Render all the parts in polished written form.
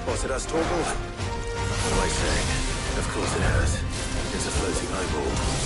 spotted us, Torgal? What am I saying? Of course it has. It's a floating eyeball.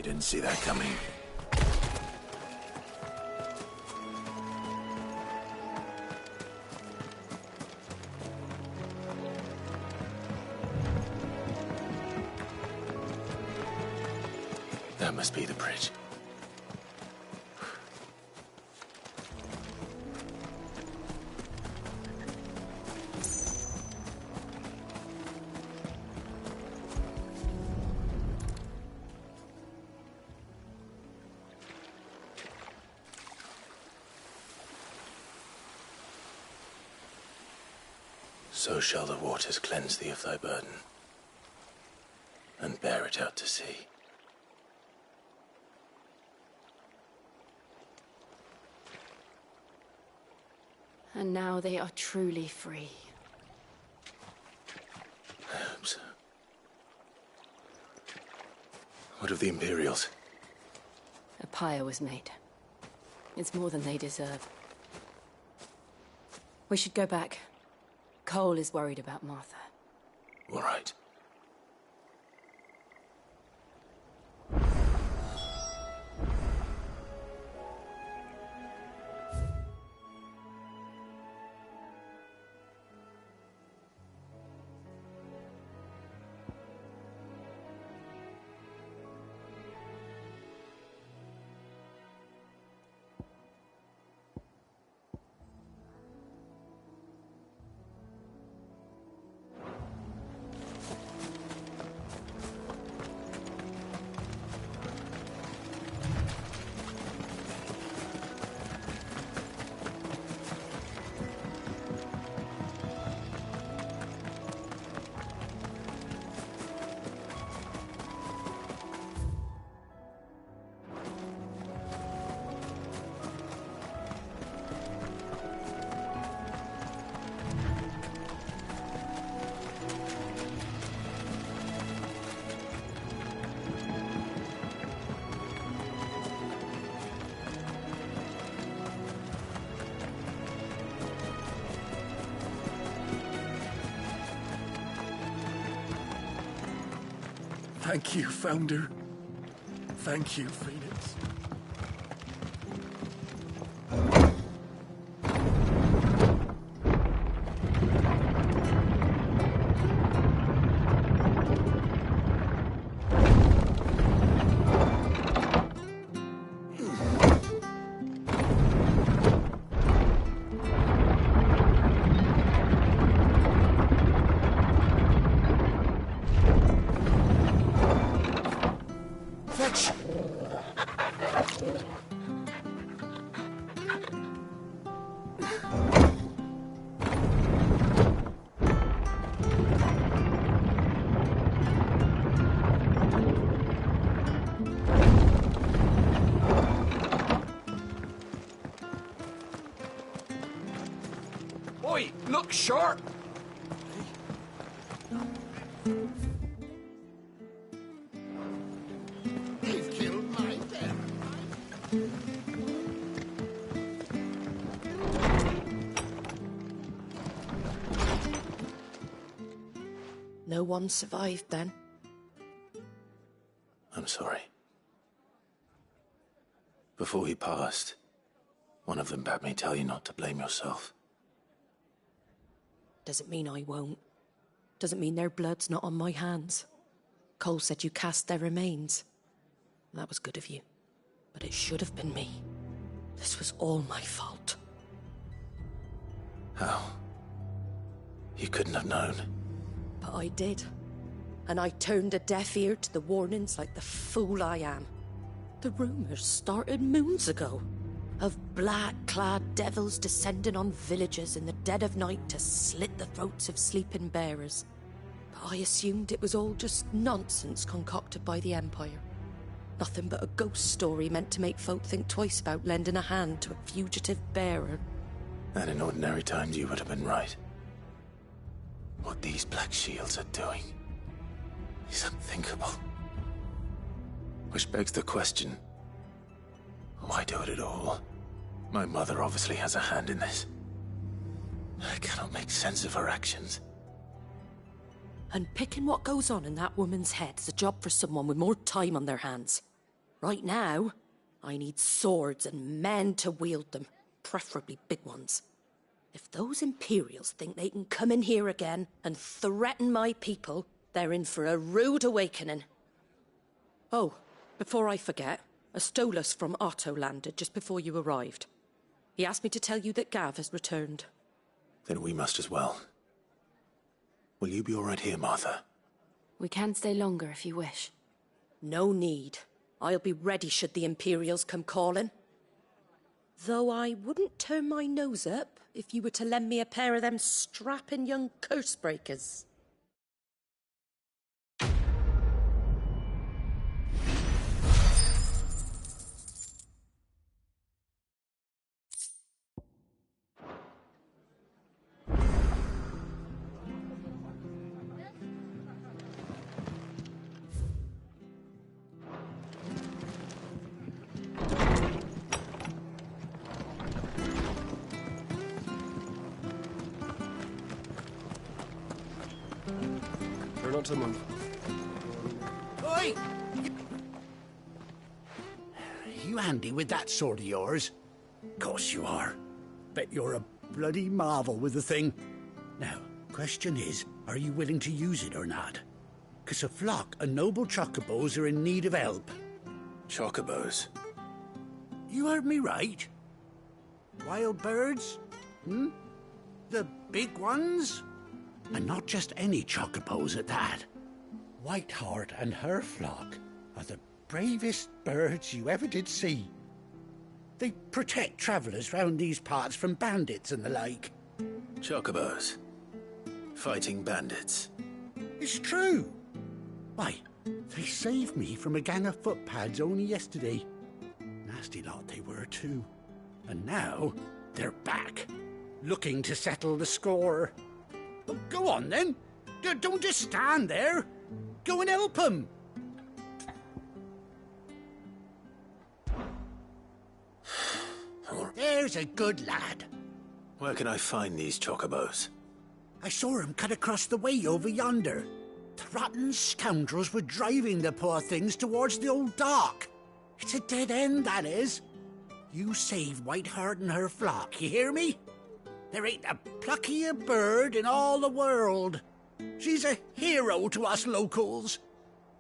You didn't see that coming. That must be the bridge. So shall the waters cleanse thee of thy burden, and bear it out to sea. And now they are truly free. I hope so. What of the Imperials? A pyre was made. It's more than they deserve. We should go back. Cole is worried about Martha. All right. Thank you, Founder. Thank you, Phoenix. Oi, look sharp! They've killed my parent. No one survived then? I'm sorry. Before he passed, one of them bade me tell you not to blame yourself. Doesn't mean I won't. Doesn't mean their blood's not on my hands. Cole said you cast their remains. That was good of you. But it should have been me. This was all my fault. How? You couldn't have known. But I did. And I turned a deaf ear to the warnings like the fool I am. The rumours started moons ago. Of black-clad devils descending on villages in the dead of night to slit the throats of sleeping bearers. But I assumed it was all just nonsense concocted by the Empire. Nothing but a ghost story meant to make folk think twice about lending a hand to a fugitive bearer. And in ordinary times you would have been right. What these Black Shields are doing is unthinkable. Which begs the question, why do it at all? My mother obviously has a hand in this. I cannot make sense of her actions. And picking what goes on in that woman's head is a job for someone with more time on their hands. Right now, I need swords and men to wield them, preferably big ones. If those Imperials think they can come in here again and threaten my people, they're in for a rude awakening. Oh, Before I forget, a Stolas from Otto landed just before you arrived. He asked me to tell you that Gav has returned. Then we must as well. Will you be all right here, Martha? We can stay longer if you wish. No need. I'll be ready should the Imperials come calling. Though I wouldn't turn my nose up if you were to lend me a pair of them strapping young curse-breakers. Not to move. Oi! You handy with that sword of yours? Course you are. Bet you're a bloody marvel with the thing. Now, question is, are you willing to use it or not? 'Cause a flock of noble chocobos are in need of help. Chocobos? You heard me right. Wild birds? The big ones? And not just any chocobos at that. Whiteheart and her flock are the bravest birds you ever did see. They protect travellers round these parts from bandits and the like. Chocobos? Fighting bandits? It's true. Why, they saved me from a gang of footpads only yesterday. Nasty lot they were too. And now they're back, looking to settle the score. Well, go on then. Don't just stand there. Go and help them. There's a good lad. Where can I find these chocobos? I saw him cut across the way over yonder. The rotten scoundrels were driving the poor things towards the old dock. It's a dead end, that is. You save Whiteheart and her flock, you hear me? There ain't a pluckier bird in all the world. She's a hero to us locals.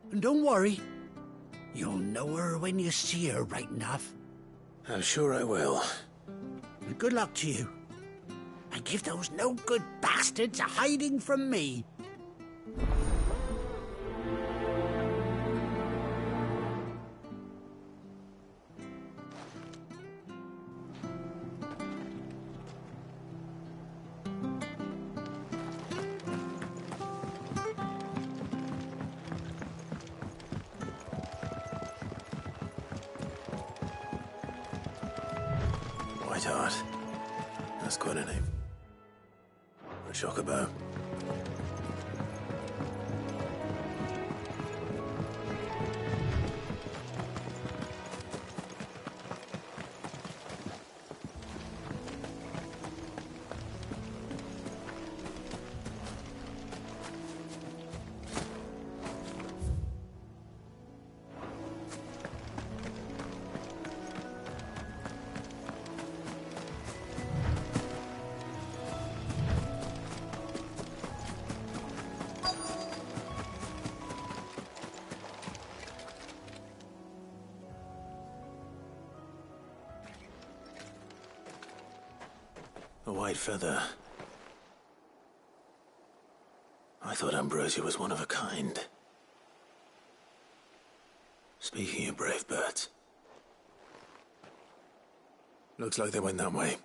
And don't worry, you'll know her when you see her right enough. I'm sure I will. And good luck to you. And give those no-good bastards a hiding from me. Whiteheart. That's quite a name. A chocobo. A white feather. I thought Ambrosia was one of a kind. Speaking of brave birds. Looks like they went that way.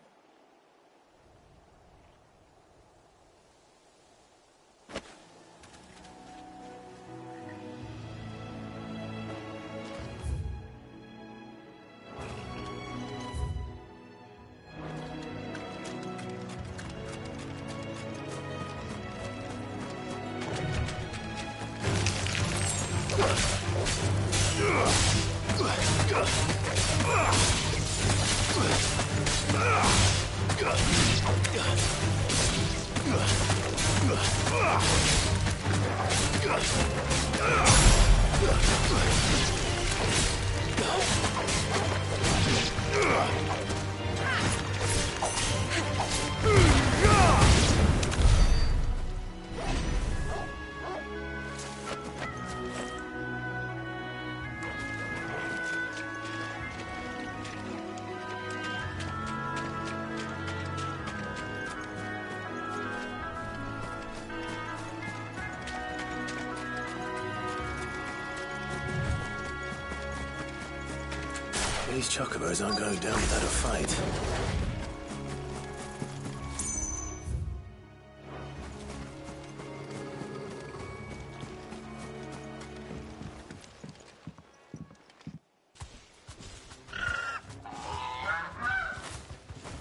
These chocobos aren't going down without a fight.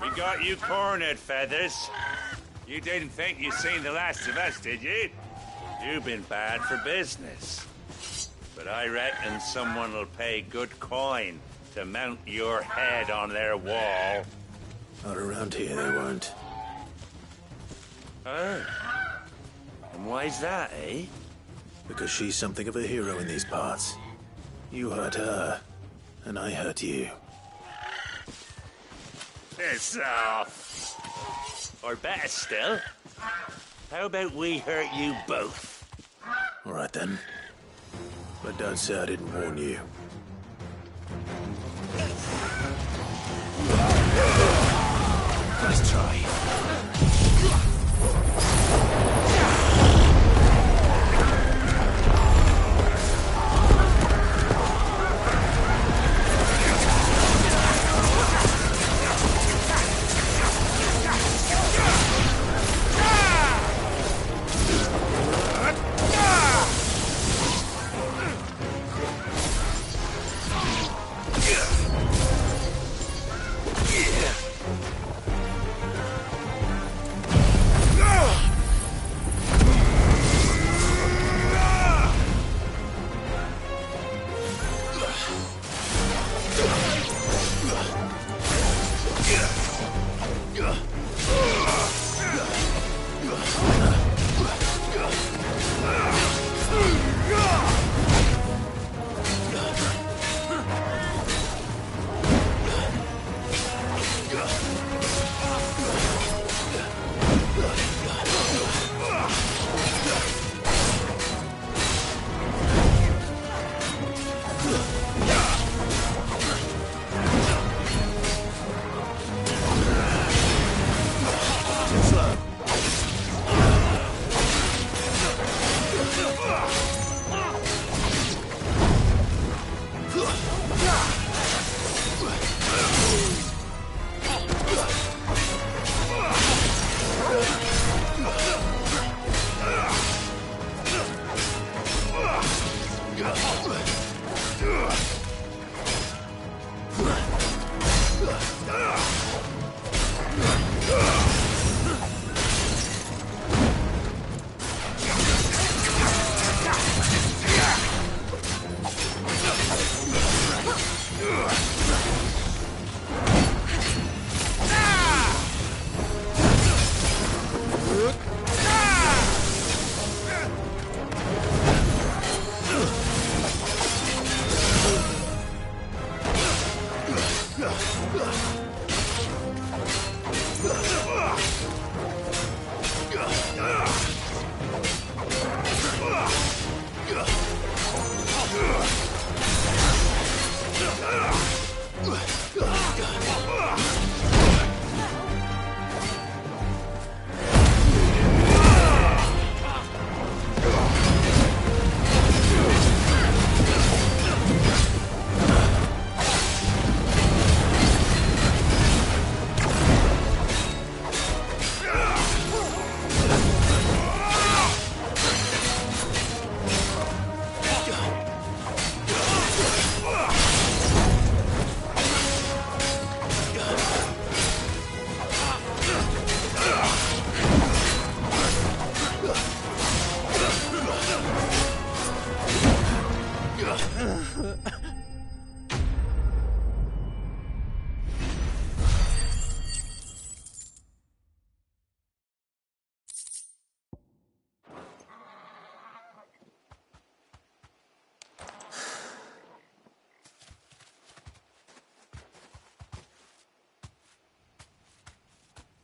We got you cornered, Feathers. You didn't think you'd seen the last of us, did you? You've been bad for business. But I reckon someone will pay good coin to mount your head on their wall. Not around here, they won't. Oh. And why's that, eh? Because she's something of a hero in these parts. You hurt her, and I hurt you. Piss off. Or better still, how about we hurt you both? All right, then. But don't say I didn't warn you. Nice try.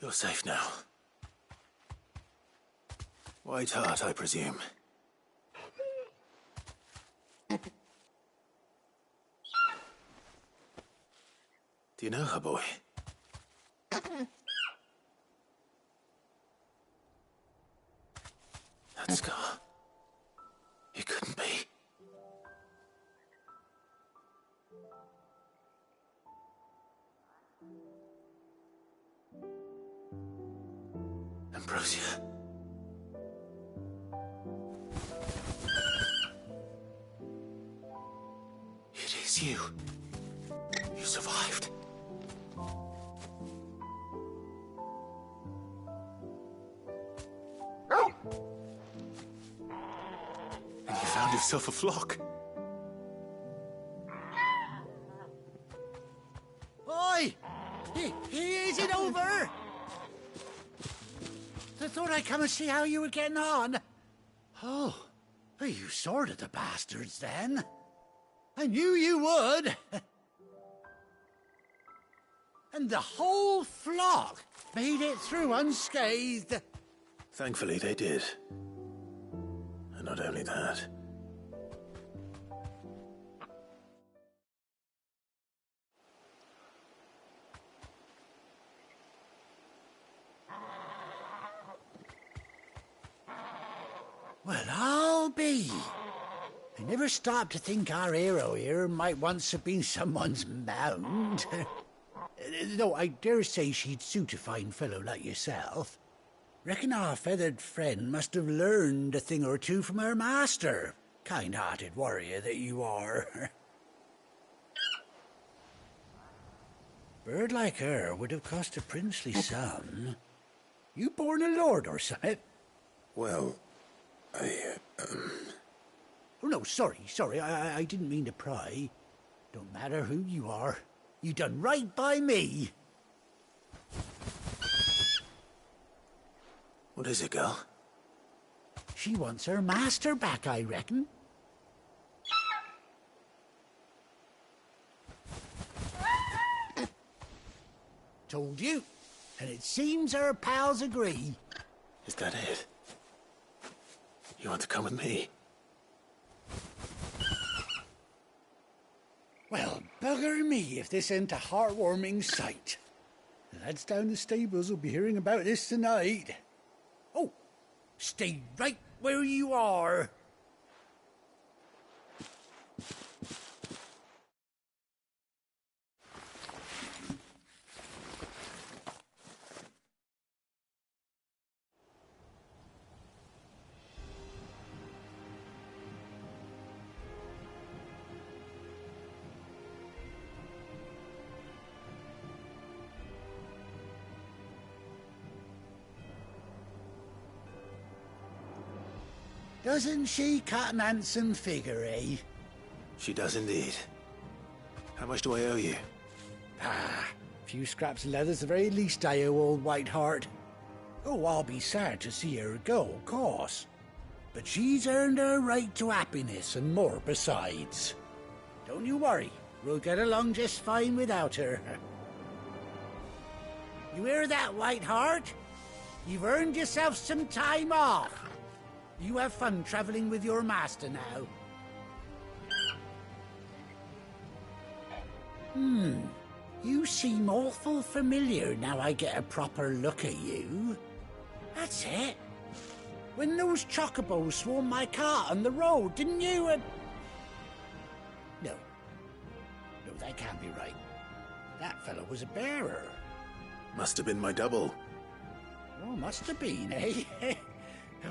You're safe now. White Heart, I presume. Do you know her, boy? That scar. It couldn't be. Ambrosia. It is you. You survived. And you found yourself a flock. Oi! Is it over? I thought I'd come and see how you were getting on. Oh, you sorted the bastards then. I knew you would. And the whole flock made it through unscathed. Thankfully, they did. And not only that. Well, I'll be. I never stopped to think our hero here might once have been someone's mount. Though I dare say she'd suit a fine fellow like yourself. Reckon our feathered friend must have learned a thing or two from her master. Kind-hearted warrior that you are. Bird like her would have cost a princely sum. You born a lord or something? Well, Oh, no, sorry. I didn't mean to pry. Don't matter who you are. You done right by me. What is it, girl? She wants her master back, I reckon. Told you. And it seems her pals agree. Is that it? You want to come with me? Well, bugger me if this ain't a heartwarming sight. The lads down the stables will be hearing about this tonight. Oh, stay right where you are. Doesn't she cut an handsome figure, eh? She does indeed. How much do I owe you? A few scraps of leather's the very least I owe old Whiteheart. Oh, I'll be sad to see her go, of course. But she's earned her right to happiness and more besides. Don't you worry, we'll get along just fine without her. You hear that, Whiteheart? You've earned yourself some time off. You have fun traveling with your master now. You seem awful familiar now I get a proper look at you. That's it. When those chocobos swarmed my cart on the road, didn't you? No, that can't be right. That fellow was a bearer. Must have been my double. Oh, must have been, eh?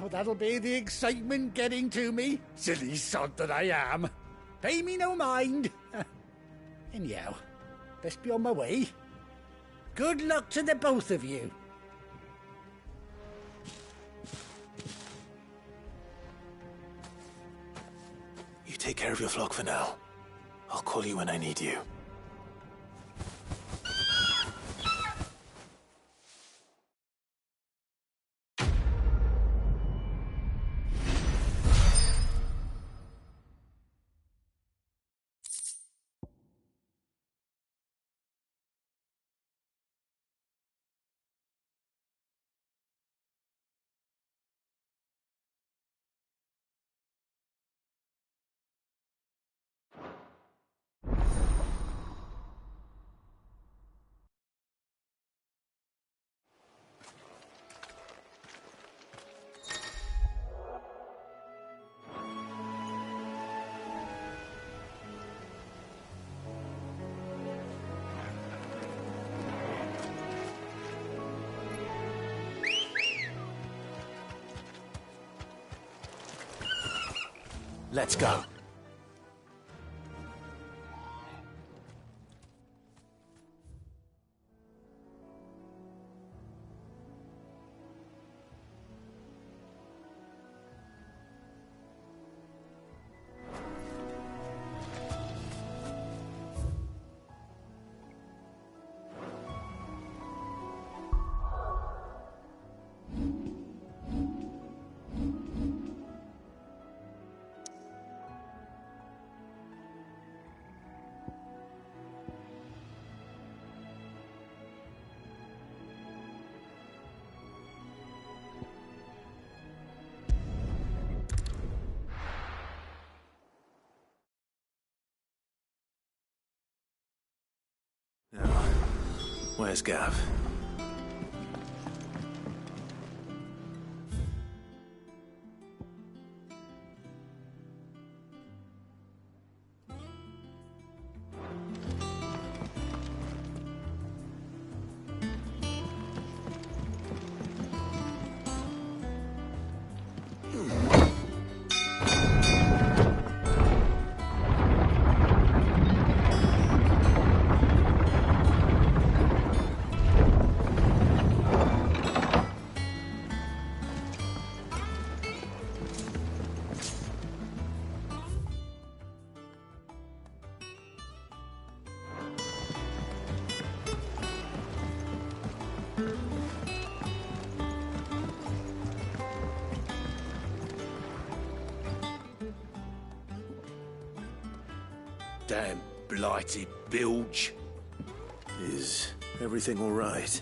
Oh, that'll be the excitement getting to me. Silly sod that I am. Pay me no mind. Anyhow, best be on my way. Good luck to the both of you. You take care of your flock for now. I'll call you when I need you. Let's go. Now, where's Gav? Damn blighted bilge. Is everything all right?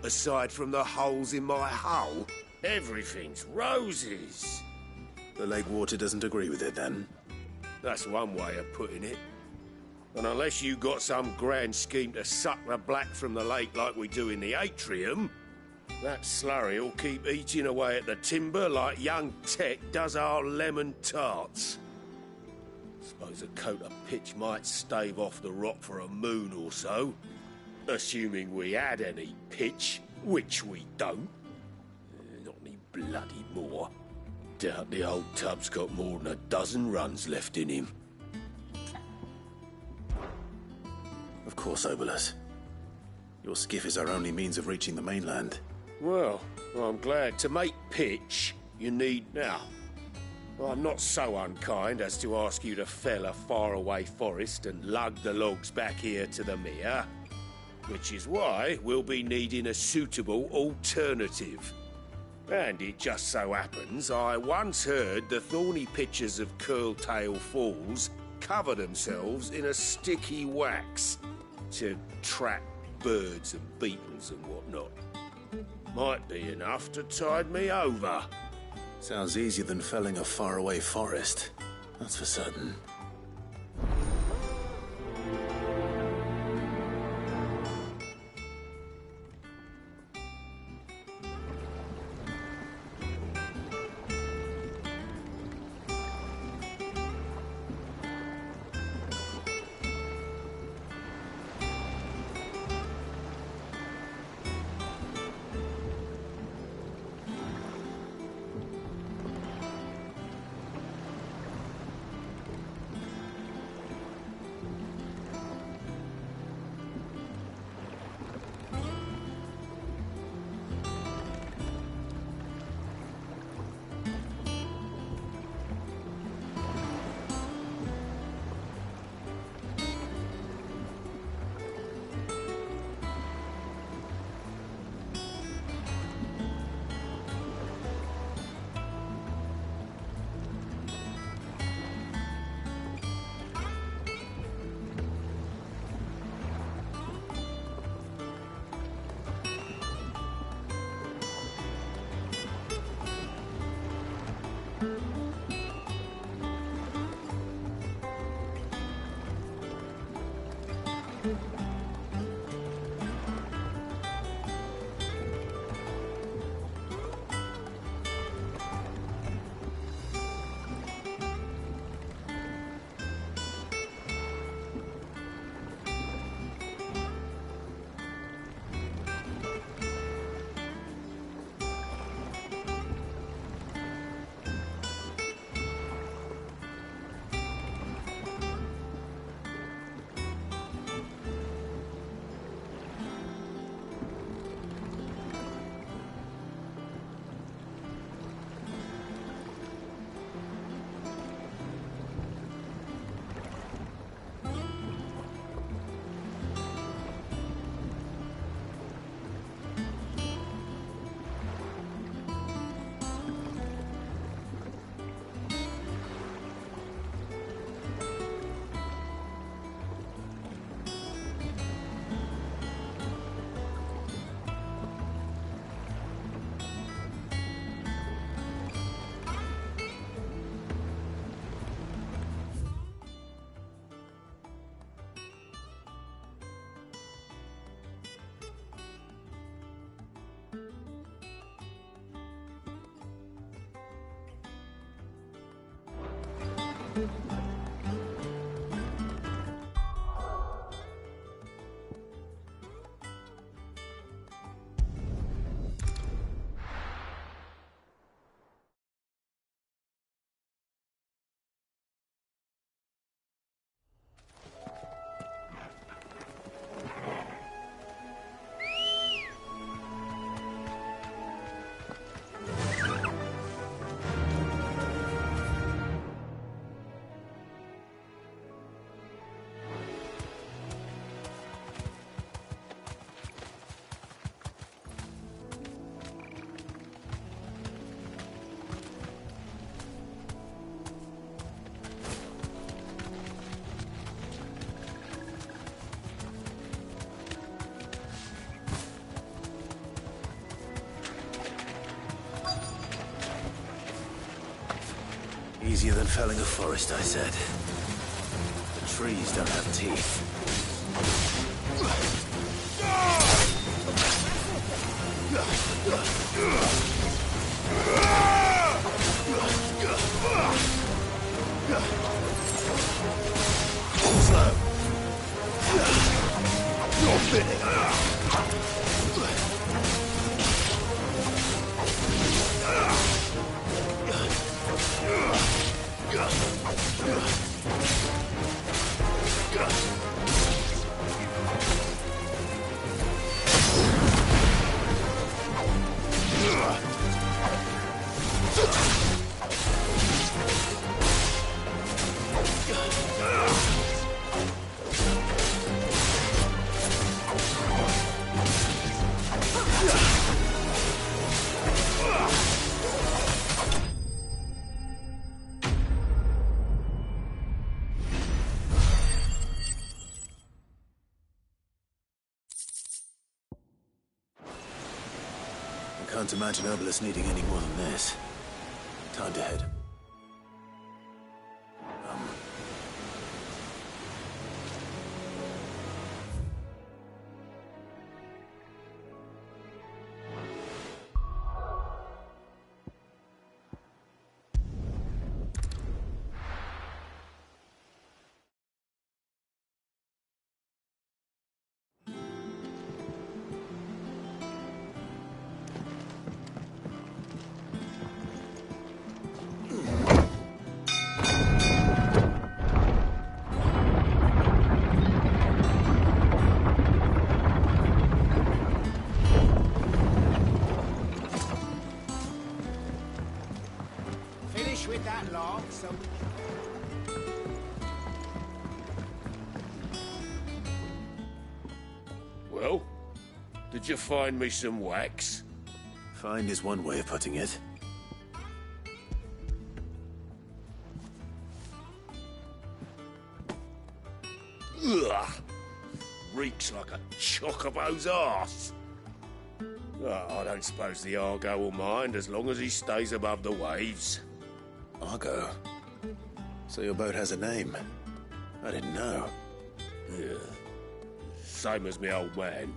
Aside from the holes in my hull, everything's roses. The lake water doesn't agree with it, then? That's one way of putting it. And unless you got some grand scheme to suck the black from the lake like we do in the atrium, that slurry'll keep eating away at the timber like young Tech does our lemon tarts. Suppose a coat of pitch might stave off the rot for a moon or so. Assuming we had any pitch, which we don't. Not any bloody more. Doubt the old tub's got more than a dozen runs left in him. Of course, Obolus. Your skiff is our only means of reaching the mainland. Well, I'm glad. To make pitch, you need... Now, I'm not so unkind as to ask you to fell a faraway forest and lug the logs back here to the mere, which is why we'll be needing a suitable alternative. And it just so happens I once heard the thorny pitchers of Curltail Falls cover themselves in a sticky wax to trap birds and beetles and whatnot. Might be enough to tide me over. Sounds easier than felling a faraway forest. That's for certain. Easier than felling a forest, I said. The trees don't have teeth. Slow. You're fitting. Can't imagine Obelisk needing any more than this. Time to head. With that log, so... Well, did you find me some wax? Find is one way of putting it. Ugh! Reeks like a chocobo's arse. Oh, I don't suppose the Argo will mind as long as he stays above the waves. Argo? So your boat has a name? I didn't know. Yeah. Same as my old man.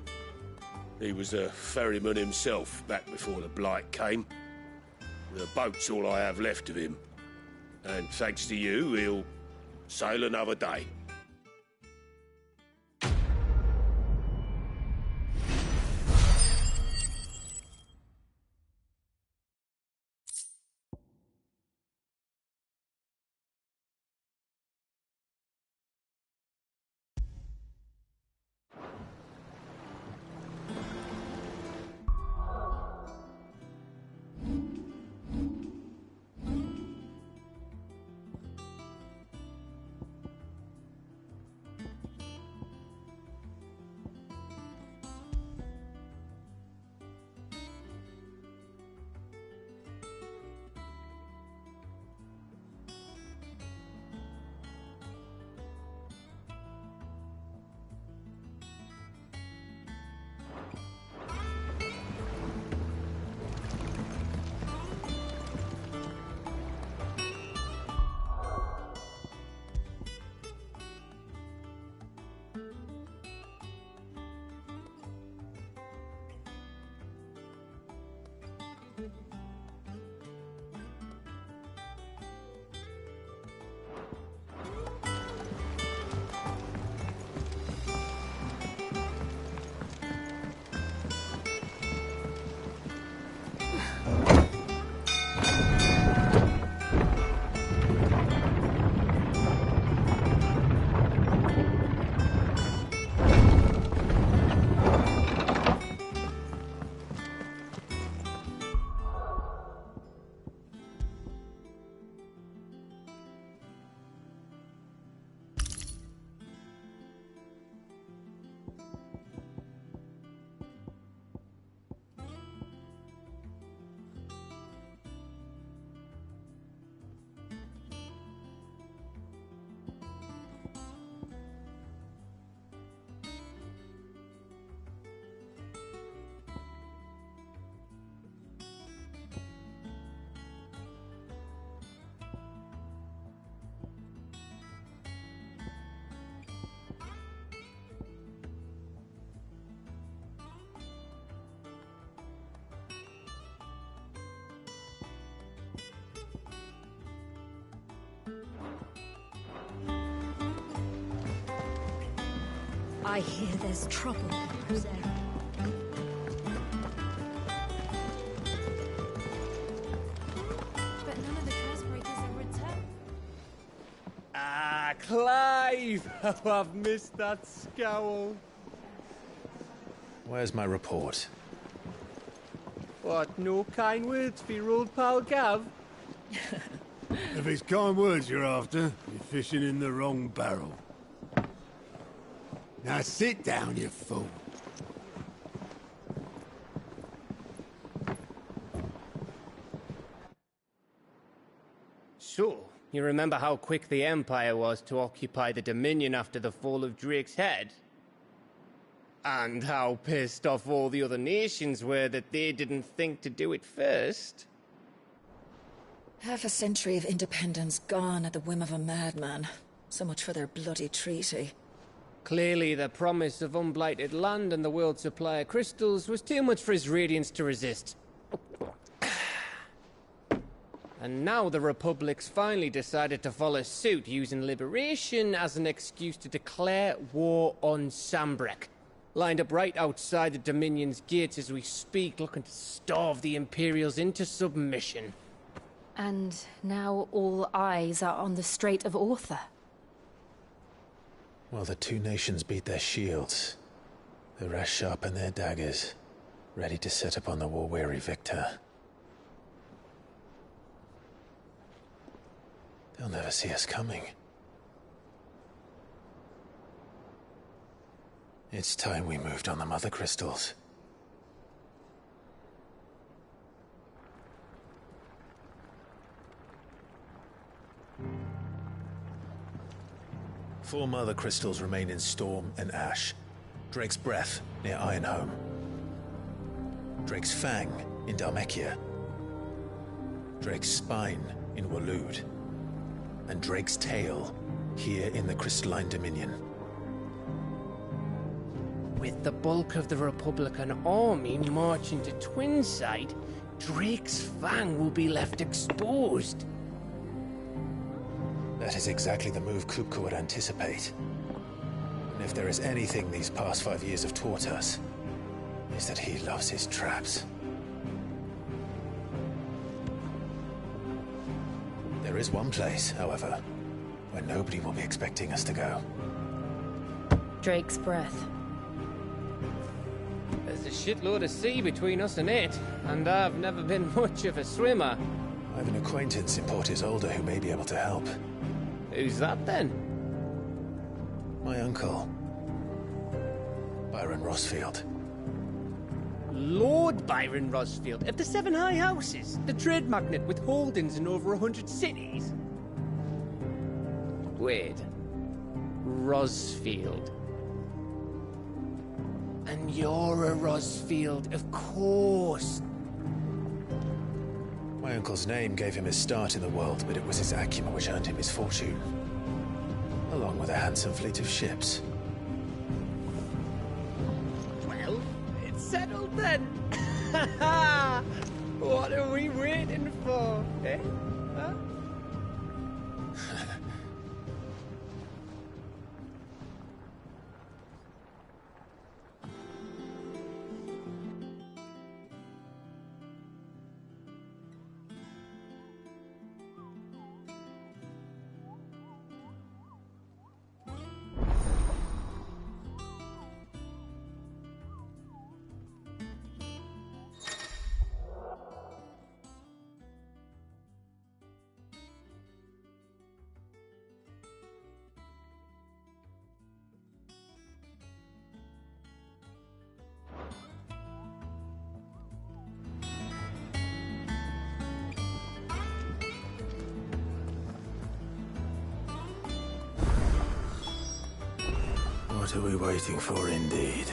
He was a ferryman himself back before the Blight came. The boat's all I have left of him. And thanks to you, he'll sail another day. I hear there's trouble. But none of the Cursebreakers have returned. Ah, Clive! Oh, I've missed that scowl. Where's my report? What, no kind words for your old pal Gav? If it's kind words you're after, you're fishing in the wrong barrel. Now sit down, you fool. So, you remember how quick the Empire was to occupy the Dominion after the fall of Drake's head? And how pissed off all the other nations were that they didn't think to do it first? Half a century of independence gone at the whim of a madman. So much for their bloody treaty. Clearly, the promise of unblighted land and the world's supply of crystals was too much for his radiance to resist. And now the Republic's finally decided to follow suit, using liberation as an excuse to declare war on Sambrek. Lined up right outside the Dominion's gates as we speak, looking to starve the Imperials into submission. And now all eyes are on the Strait of Author. Well, the two nations beat their shields. The rest sharpen their daggers, ready to set upon the war-weary victor. They'll never see us coming. It's time we moved on the Mother Crystals. Four Mother Crystals remain in Storm and Ash. Drake's Breath, near Ironhome. Drake's Fang, in Dhalmekia. Drake's Spine, in Waloed. And Drake's Tail, here in the Crystalline Dominion. With the bulk of the Republican army marching to Twinside, Drake's Fang will be left exposed. That is exactly the move Kupka would anticipate. And if there is anything these past 5 years have taught us, is that he loves his traps. There is one place, however, where nobody will be expecting us to go. Drake's Breath. There's a shitload of sea between us and it, and I've never been much of a swimmer. I have an acquaintance in Port Isolde who may be able to help. Who's that then? My uncle, Byron Rosfield. Lord Byron Rosfield of the Seven High Houses, the trade magnate with holdings in over 100 cities. Wait, Rosfield. And you're a Rosfield, of course. My uncle's name gave him his start in the world, but it was his acumen which earned him his fortune. Along with a handsome fleet of ships. Well, it's settled then. What do eh? Huh? What are we waiting for, indeed?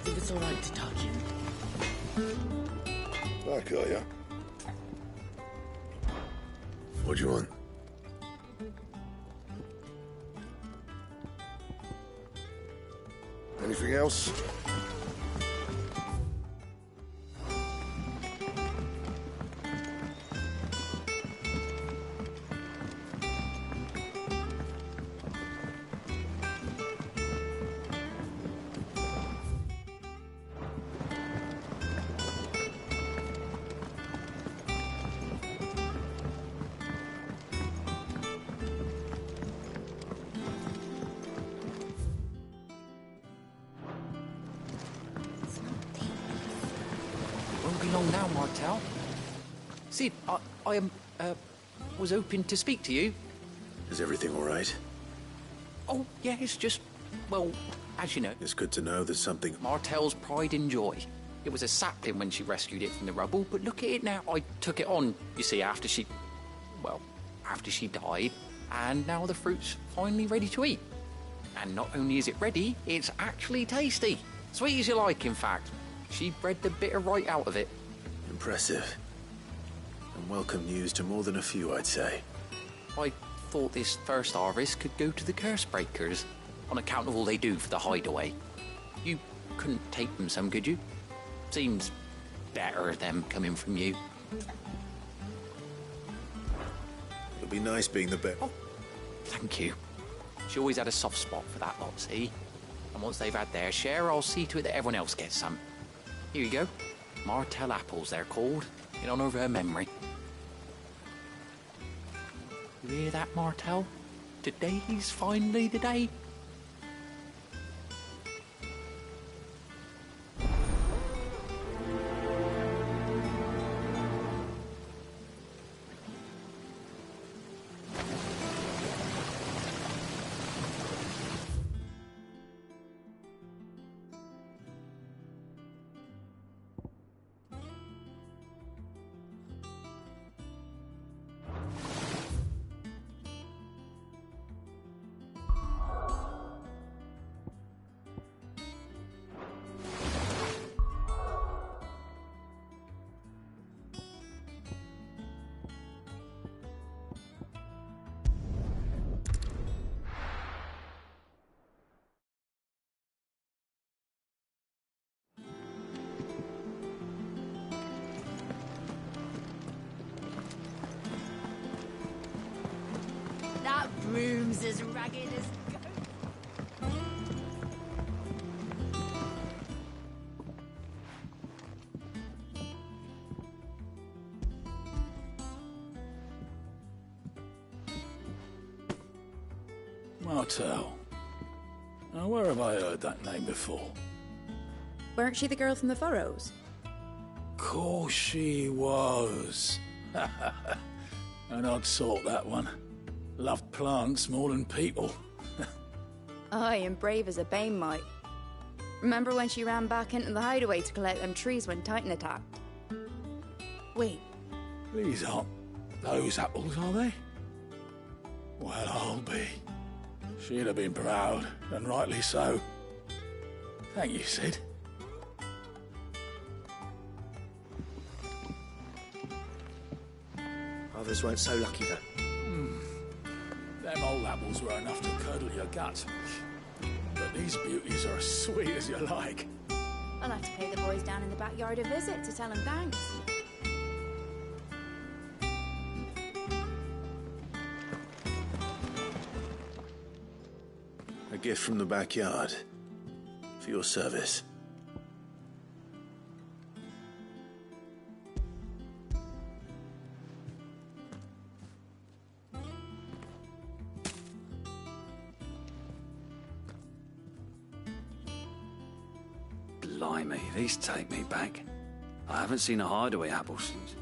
Think it's all right to touch him? I got ya. What do you want? Anything else? Won't be long now, Martel. Sid, I was hoping to speak to you. Is everything all right? Oh, yeah, it's just, well, as you know. It's good to know there's something... Martel's pride and joy. It was a sapling when she rescued it from the rubble, but look at it now. I took it on, you see, after she died, and now the fruit's finally ready to eat. And not only is it ready, it's actually tasty. Sweet as you like, in fact. She bred the bitter right out of it. Impressive. And welcome news to more than a few, I'd say. I thought this first harvest could go to the curse breakers, on account of all they do for the hideaway. You couldn't take them some, could you? Seems better them coming from you. It'll be nice being the best. Oh, thank you. She always had a soft spot for that lot, see? And once they've had their share, I'll see to it that everyone else gets some. Here you go. Martel apples, they're called, in honour of her memory. You hear that, Martel? Today's finally the day. That broom's as ragged as goat. Martel. Now, where have I heard that name before? Weren't she the girl from the Furrows? Course she was. An odd sort, that one. Loved plants more than people. Aye, and brave as a bane might. Remember when she ran back into the hideaway to collect them trees when Titan attacked? Wait. These aren't those apples, are they? Well, I'll be. She'd have been proud, and rightly so. Thank you, Sid. Others weren't so lucky, though. Them old apples were enough to curdle your gut. But these beauties are as sweet as you like. I'll have to pay the boys down in the backyard a visit to tell them thanks. A gift from the backyard. For your service. Blimey, these take me back. I haven't seen a hideaway apple since.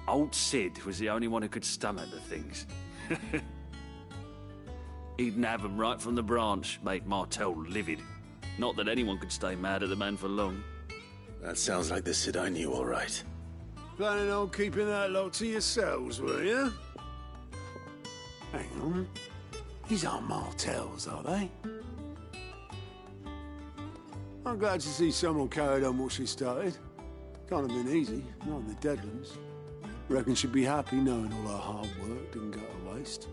Old Sid was the only one who could stomach the things. He'd nab them right from the branch, made Martel livid. Not that anyone could stay mad at the man for long. That sounds like the Sid I knew, all right. Planning on keeping that lot to yourselves, were you? Hang on. These aren't Martels, are they? I'm glad to see someone carried on what she started. Can't have been easy, not in the Deadlands. Reckon she'd be happy knowing all her hard work didn't go to waste.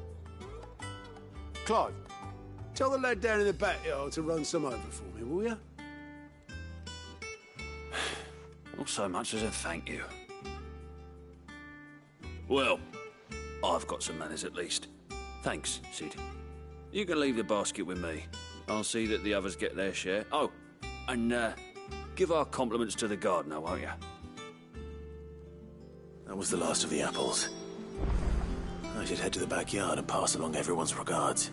Clive, tell the lad down in the backyard to run some over for me, will you? Not so much as a thank you. Well, I've got some manners at least. Thanks, Sid. You can leave the basket with me. I'll see that the others get their share. Oh, and give our compliments to the gardener, won't you? That was the last of the apples. I should head to the backyard and pass along everyone's regards.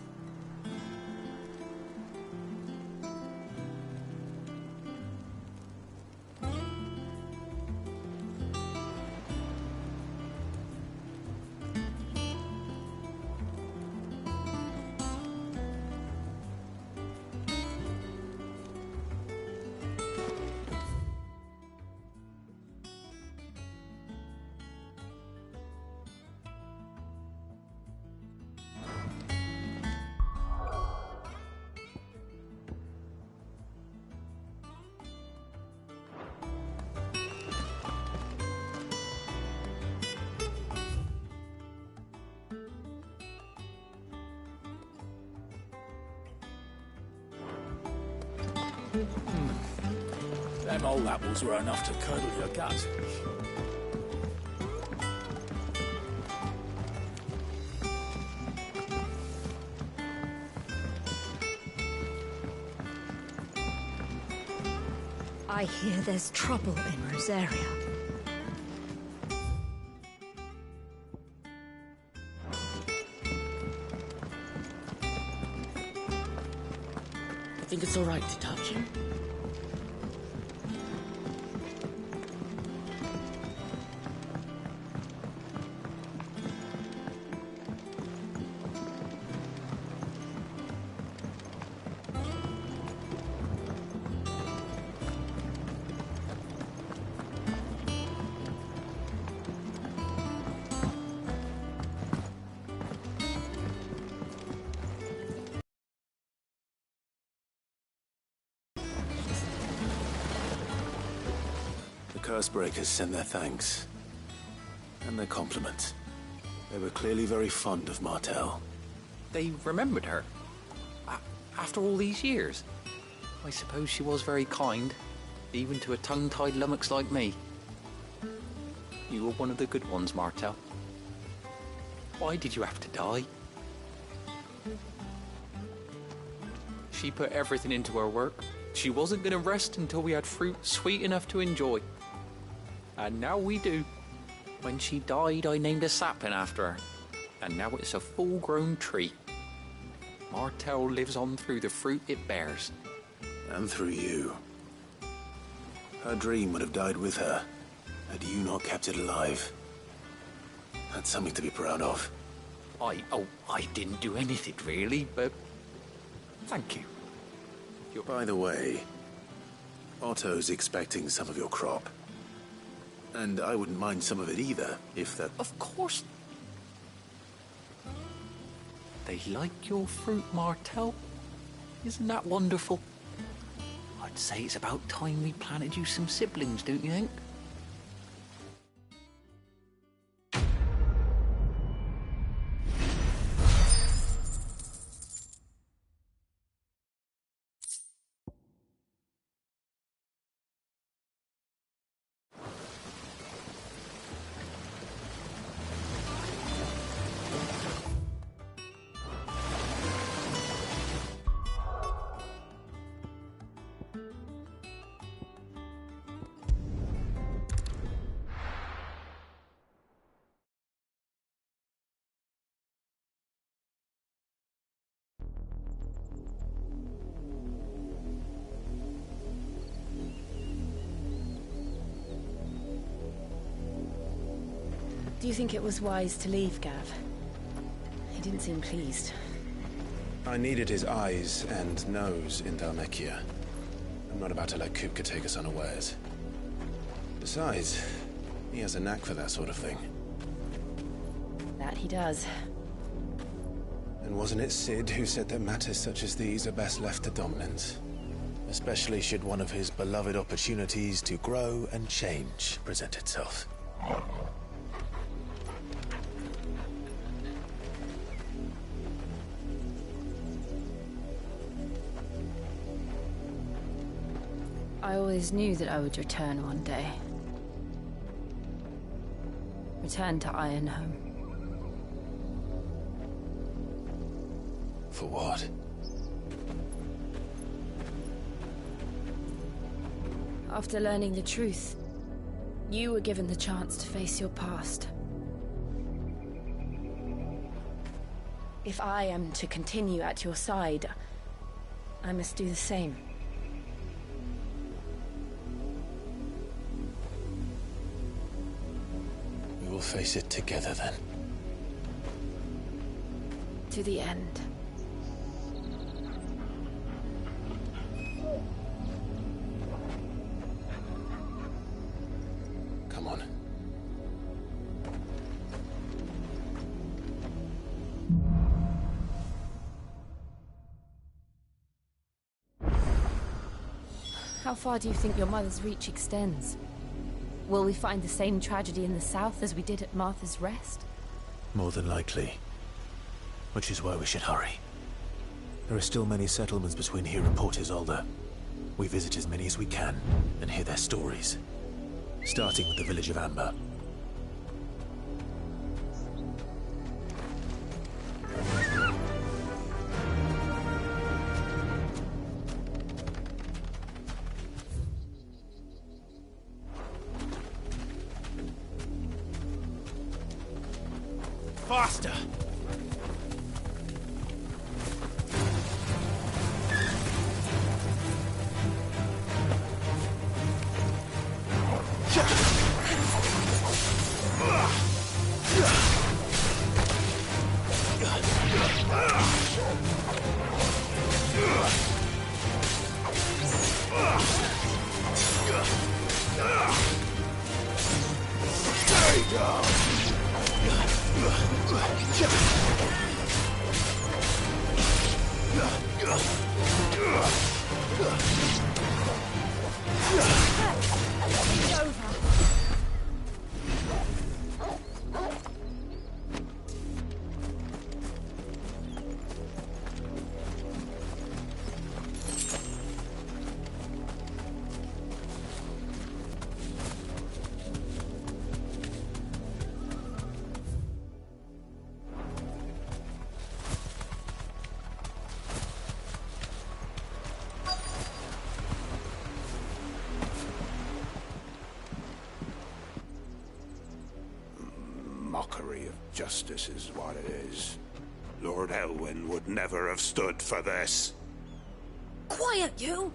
Them old apples were enough to curdle your gut. I hear there's trouble in Rosaria. I think it's all right to touch him. Cursebreakers sent their thanks. And their compliments. They were clearly very fond of Martel. They remembered her. After all these years. I suppose she was very kind, even to a tongue-tied lummox like me. You were one of the good ones, Martel. Why did you have to die? She put everything into her work. She wasn't going to rest until we had fruit sweet enough to enjoy. And now we do. When she died, I named a sapling after her. And now it's a full-grown tree. Martell lives on through the fruit it bears. And through you. Her dream would have died with her, had you not kept it alive. That's something to be proud of. I didn't do anything really, but thank you. By the way, Otto's expecting some of your crop. And I wouldn't mind some of it either, if that... Of course. They like your fruit, Martell. Isn't that wonderful? I'd say it's about time we planted you some siblings, don't you think? Do you think it was wise to leave, Gav? He didn't seem pleased. I needed his eyes and nose in Dhalmekia. I'm not about to let Kupka take us unawares. Besides, he has a knack for that sort of thing. That he does. And wasn't it Sid who said that matters such as these are best left to dominance? Especially should one of his beloved opportunities to grow and change present itself. I always knew that I would return one day. Return to Ironhome. For what? After learning the truth, you were given the chance to face your past. If I am to continue at your side, I must do the same. We will face it together then. To the end. Come on. How far do you think your mother's reach extends? Will we find the same tragedy in the south as we did at Martha's Rest? More than likely. Which is why we should hurry. There are still many settlements between here and Port Isolde. We visit as many as we can and hear their stories. Starting with the village of Amber. Faster! mockery of justice is what it is. Lord Elwyn would never have stood for this. Quiet, you!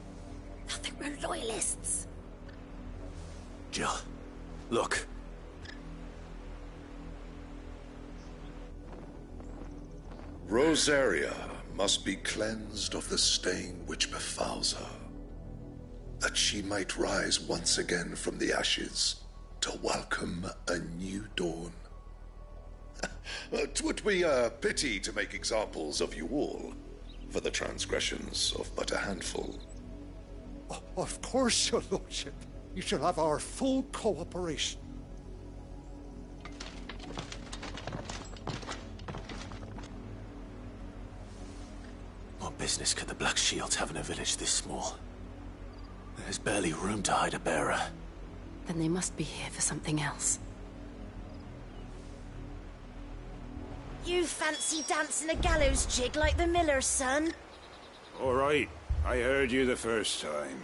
They'll think we're loyalists. Jill, look. Rosaria must be cleansed of the stain which befouls her, that she might rise once again from the ashes to welcome a new dawn. 'Twould be a pity to make examples of you all, for the transgressions of but a handful. Of course, your lordship. You shall have our full cooperation. What business could the Black Shields have in a village this small? There's barely room to hide a bearer. Then they must be here for something else. You fancy dancing a gallows jig like the miller's son? All right, I heard you the first time.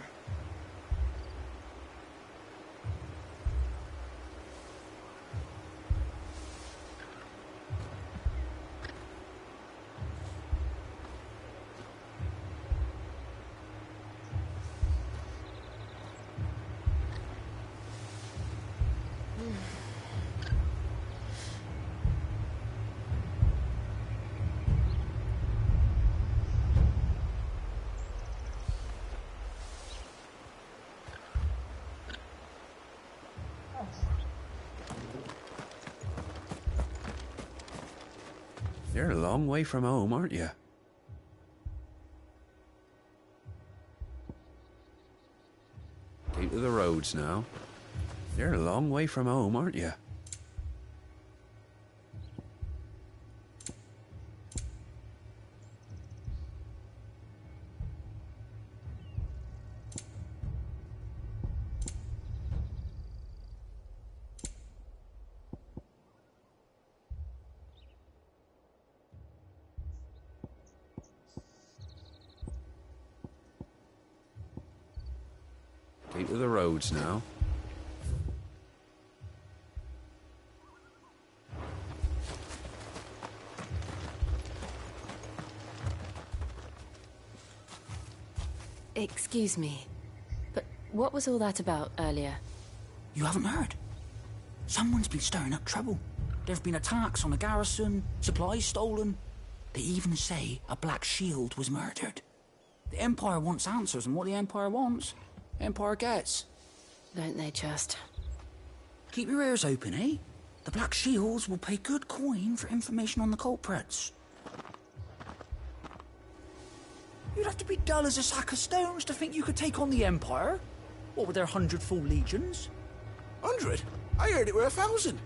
You're a long way from home, aren't you? Keep to the roads now. You're a long way from home, aren't you? Keep to the roads now. Excuse me, but what was all that about earlier? You haven't heard? Someone's been stirring up trouble. There have been attacks on the garrison, supplies stolen. They even say a Black Shield was murdered. The Empire wants answers, and what the Empire wants, Empire gets. Don't they just? Keep your ears open, eh? The Black Shields will pay good coin for information on the culprits. You'd have to be dull as a sack of stones to think you could take on the Empire. What with their 100 full legions? 100? I heard it were 1,000.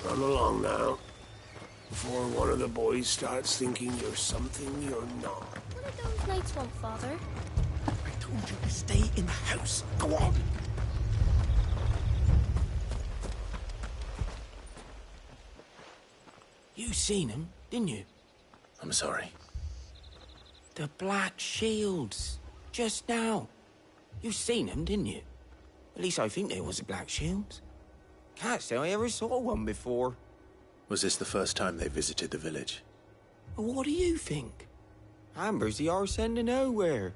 Run along now, before one of the boys starts thinking you're something you're not. What do those knights want, Father? I told you to stay in the house. Go on. You seen him, didn't you? I'm sorry. The Black Shields. Just now. You seen them, didn't you? At least I think there was a Black Shields. Can't say I ever saw one before. Was this the first time they visited the village? What do you think? Amber's the arse end of nowhere.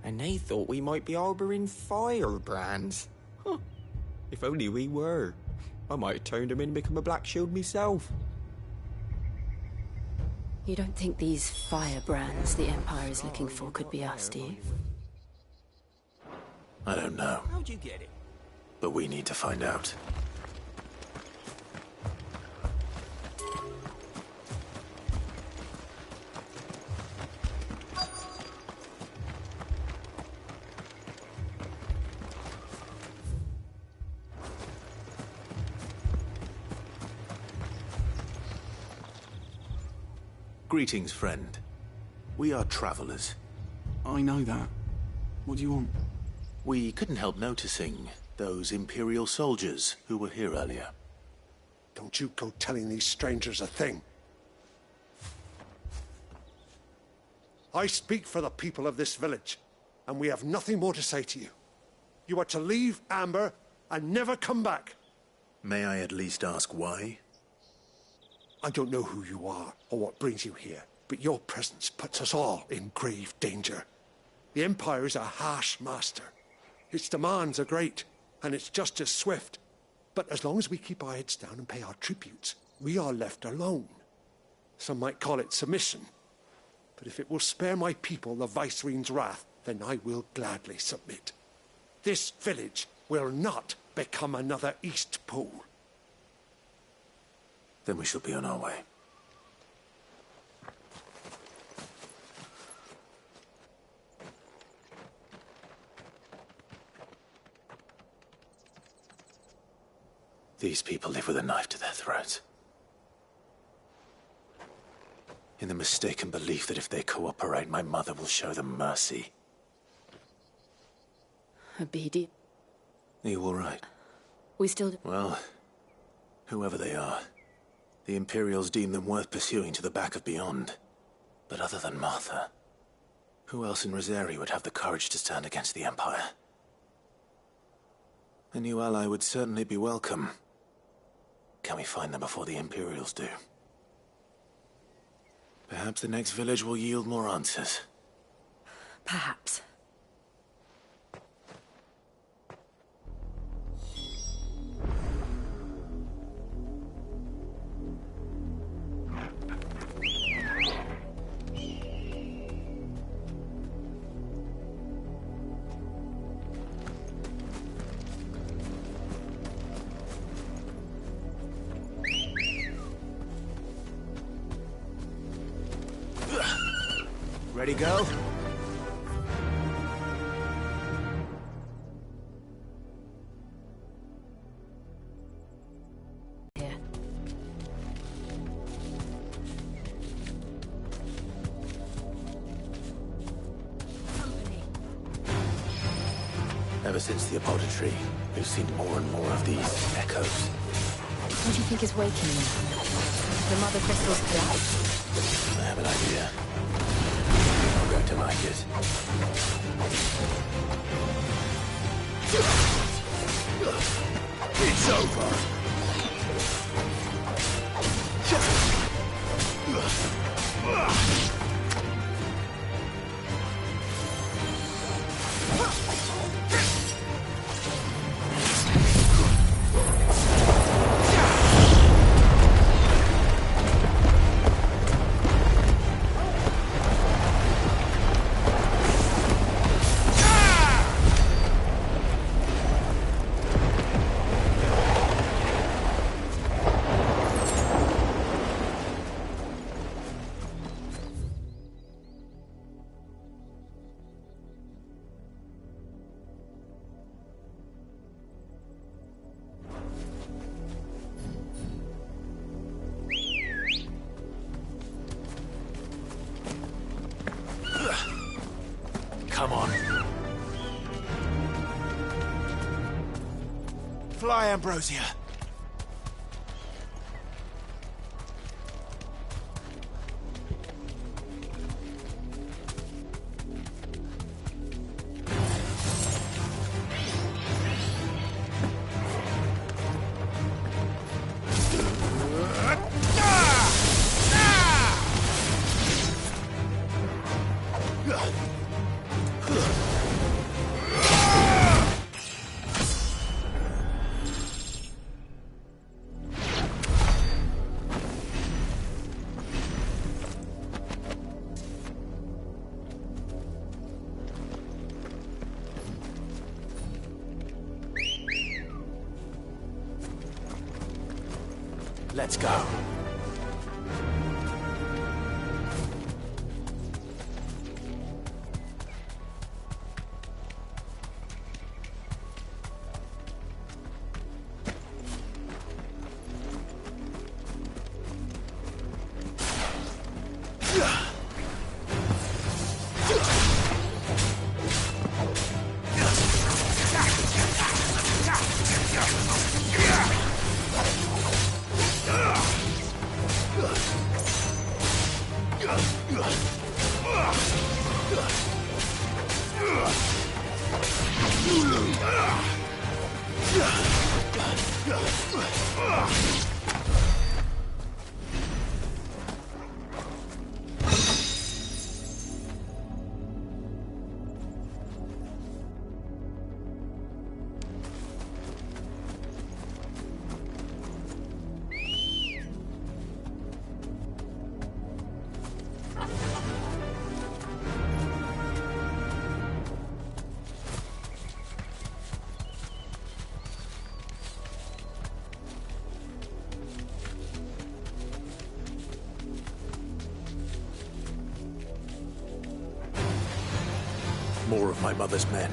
And they thought we might be harboring firebrands. Huh. If only we were. I might have turned them in and become a Black Shield myself. You don't think these firebrands the Empire is looking for could be us, do you? I don't know. How'd you get it? But we need to find out. Greetings, friend. We are travelers. I know that. What do you want? We couldn't help noticing those Imperial soldiers who were here earlier. Don't you go telling these strangers a thing. I speak for the people of this village, and we have nothing more to say to you. You are to leave Amber and never come back. May I at least ask why? I don't know who you are or what brings you here, but your presence puts us all in grave danger. The Empire is a harsh master. Its demands are great, and its justice swift. But as long as we keep our heads down and pay our tributes, we are left alone. Some might call it submission. But if it will spare my people the Viceroy's wrath, then I will gladly submit. This village will not become another Eastpool. Then we shall be on our way. These people live with a knife to their throats. In the mistaken belief that if they cooperate, my mother will show them mercy. Obedient. Are you all right? We still... Well, whoever they are, the Imperials deem them worth pursuing to the back of beyond. But other than Martha, who else in Rosari would have the courage to stand against the Empire? A new ally would certainly be welcome. Can we find them before the Imperials do? Perhaps the next village will yield more answers. Perhaps. Ready, go? Yeah. Ever since the apothecary, we've seen more and more of these echoes. What do you think is waking them? The mother crystal's collapsed? I have an idea. I'm going to like it. It's over! Come on. Fly, Ambrosia. Let's go. More of my mother's men.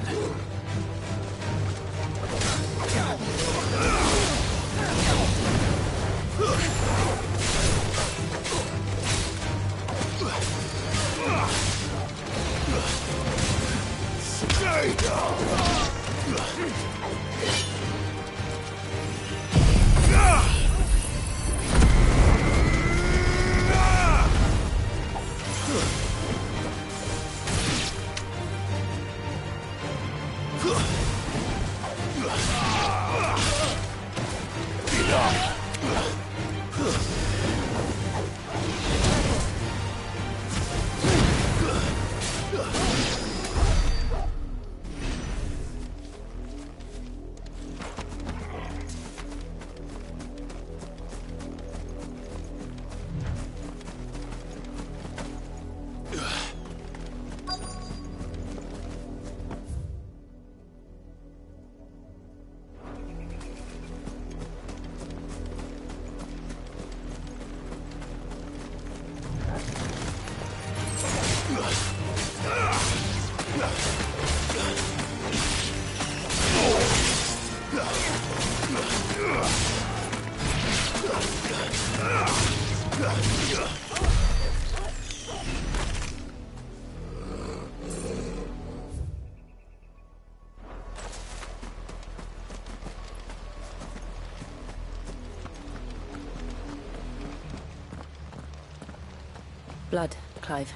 Blood, Clive.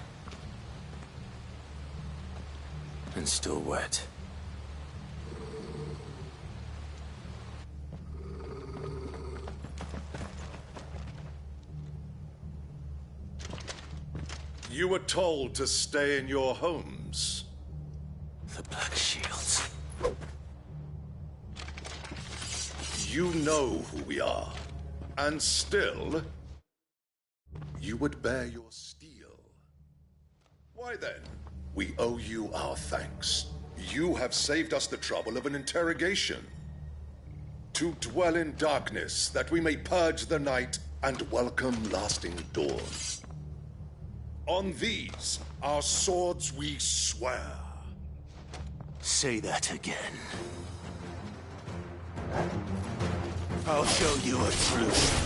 And still wet. You were told to stay in your homes. The Black Shields. You know who we are. And still, you would bear your steel. Why then, we owe you our thanks. You have saved us the trouble of an interrogation. To dwell in darkness, that we may purge the night and welcome lasting dawn. On these, our swords we swear. Say that again. I'll show you a true shield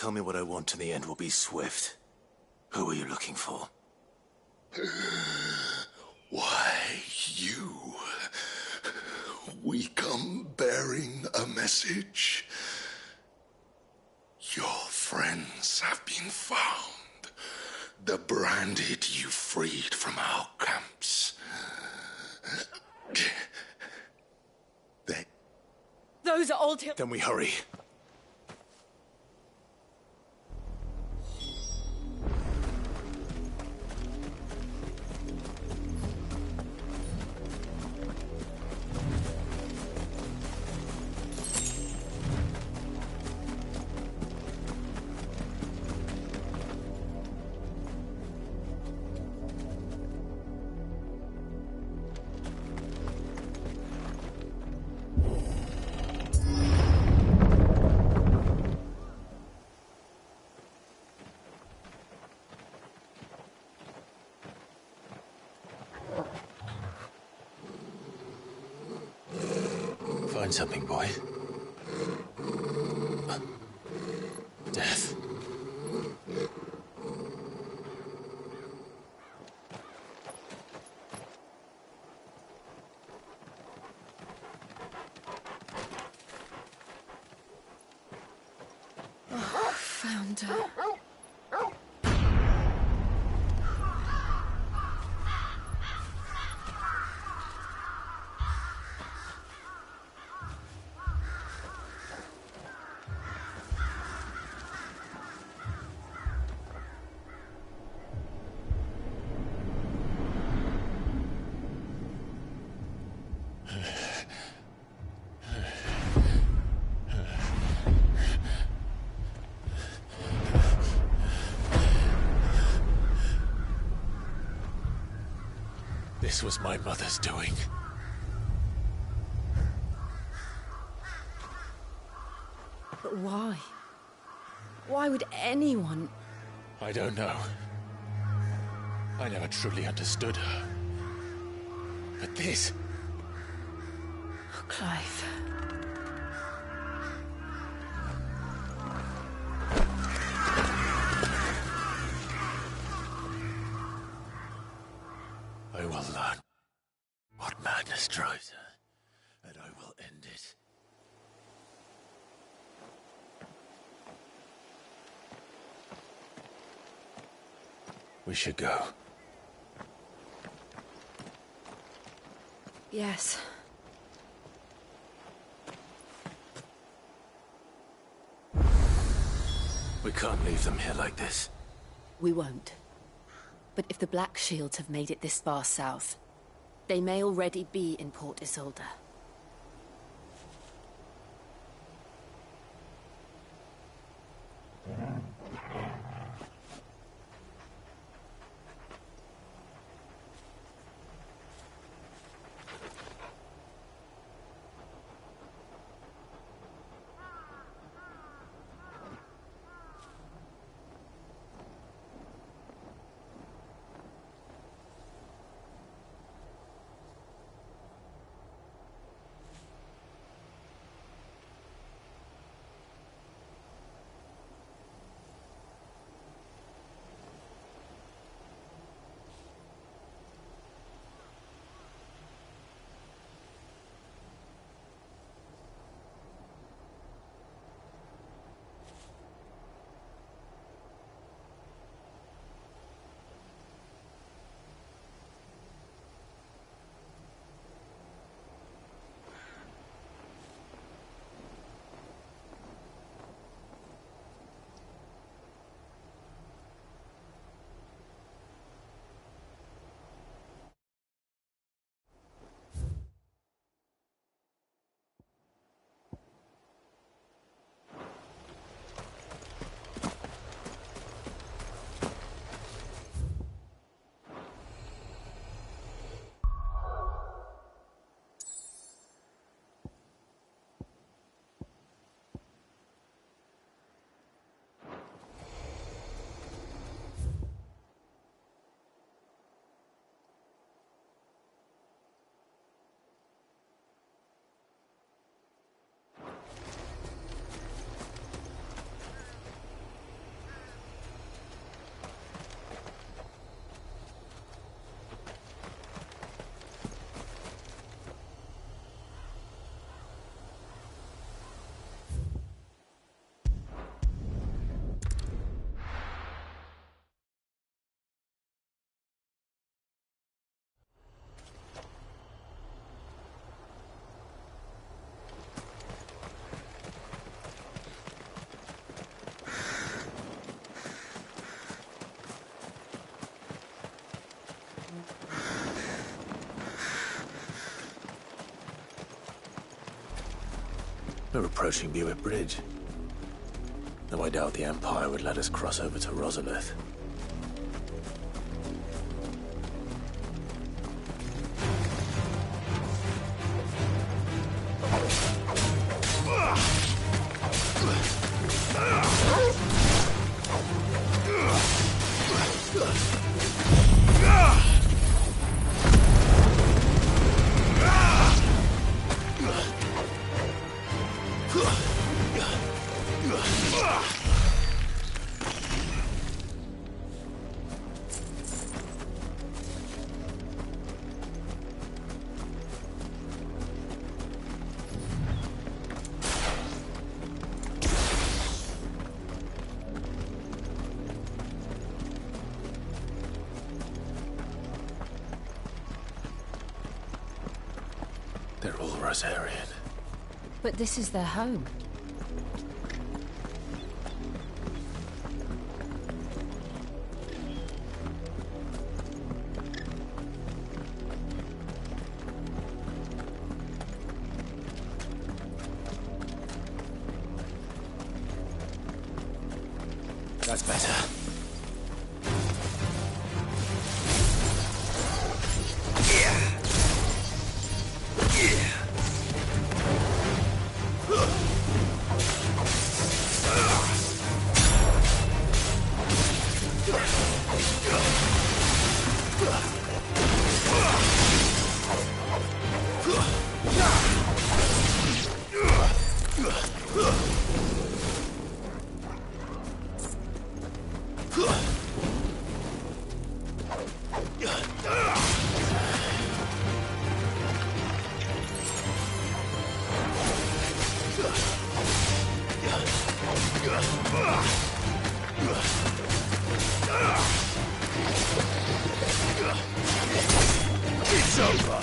tell me what I want and the end will be swift. Who are you looking for? Why, you. We come bearing a message. Your friends have been found. The branded you freed from our camps. Those are all till... Then we hurry. Find something, boy. Death. Oh, found her. This was my mother's doing. But why? Why would anyone... I don't know. I never truly understood her. But this... Oh, Clive. I will learn what madness drives her, and I will end it. We should go. Yes. We can't leave them here like this. We won't. But if the Black Shields have made it this far south, they may already be in Port Isolde. We're approaching Buick Bridge. Though I doubt the Empire would let us cross over to Rosalith. They're all Rosarian. But this is their home. That's better. It's over.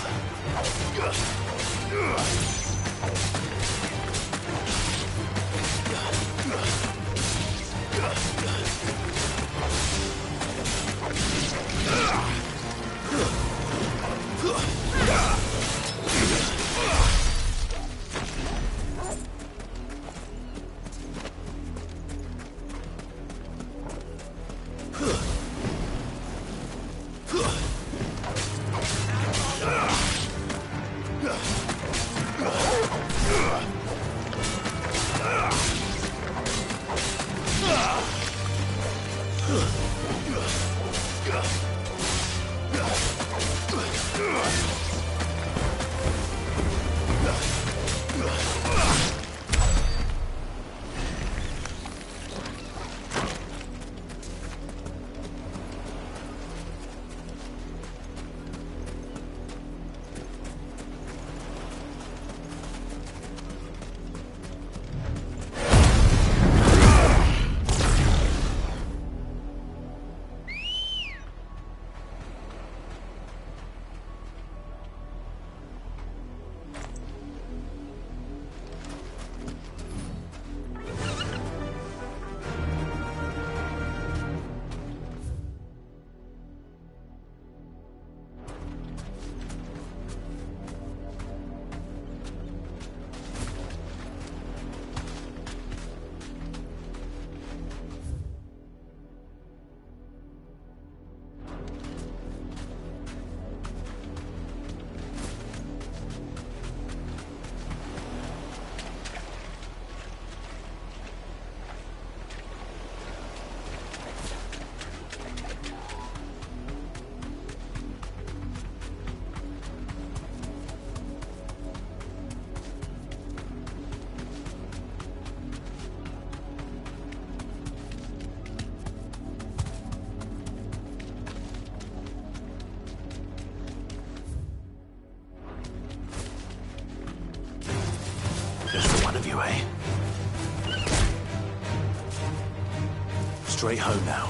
Straight home now.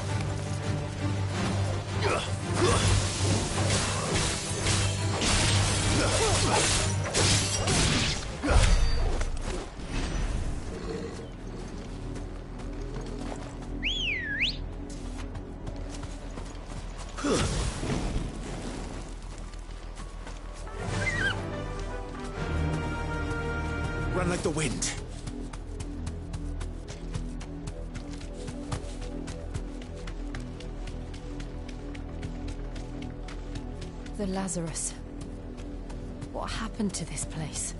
Run like the wind. The Lazarus. What happened to this place?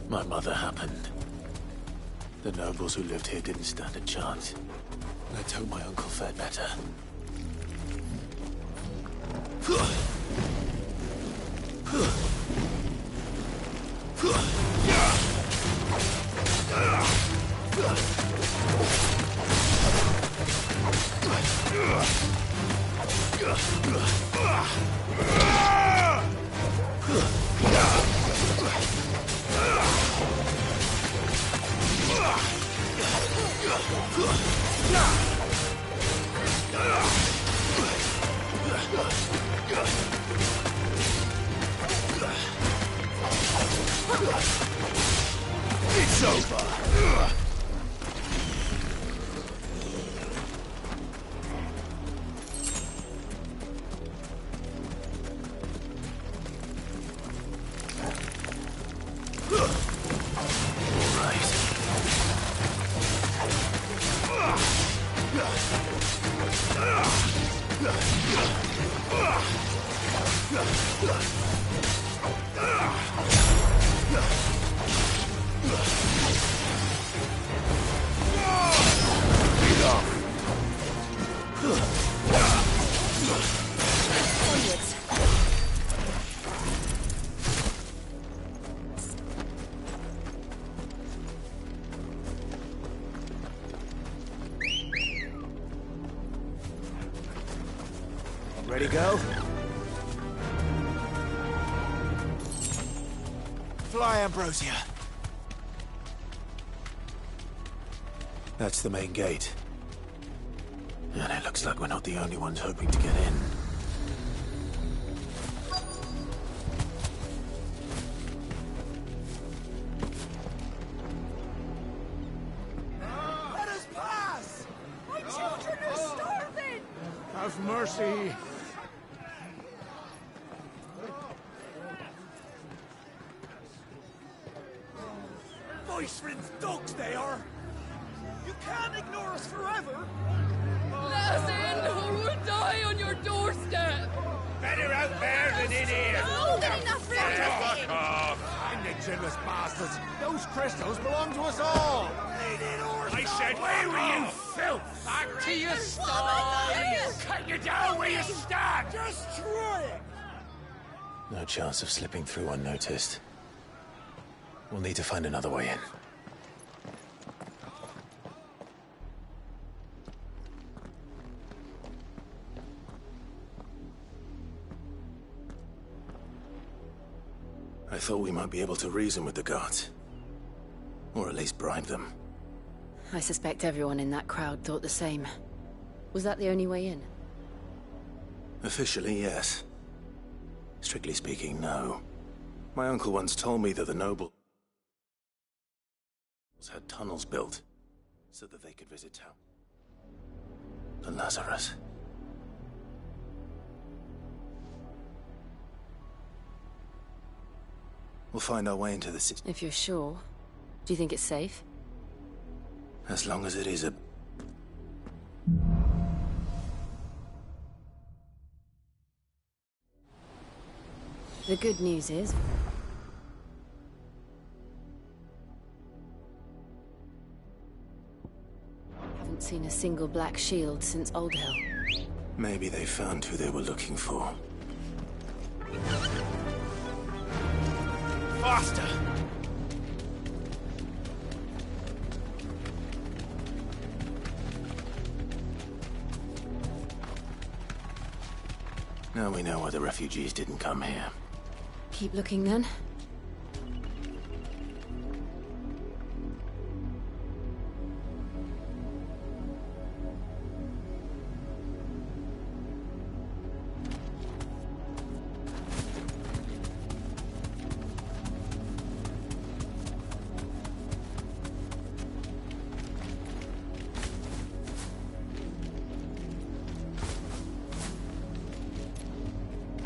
My mother happened. The nobles who lived here didn't stand a chance. Let's hope my uncle fared better. It's over. Ready, go? Fly, Ambrosia. That's the main gate. And it looks like we're not the only ones hoping to get in. Let us pass! My children are starving! Have mercy! Voice-rinse dogs they are! You can't ignore us forever! Let us in, or we'll die on your doorstep! Better out there than in here! No, there's enough room to Fuck off! And the chinless bastards! Those crystals belong to us all! I said, where were you, filth? Back to your sties! Cut you down where you stand! Just try it! No chance of slipping through unnoticed. We'll need to find another way in. I thought we might be able to reason with the guards. Or at least bribe them. I suspect everyone in that crowd thought the same. Was that the only way in? Officially, yes. Strictly speaking, no. My uncle once told me that the nobles had tunnels built so that they could visit town. The Lazarus. We'll find our way into the city. If you're sure. Do you think it's safe? As long as it is a... The good news is... haven't seen a single black shield since Old Hell. Maybe they found who they were looking for. Faster! Now we know why the refugees didn't come here. Keep looking then.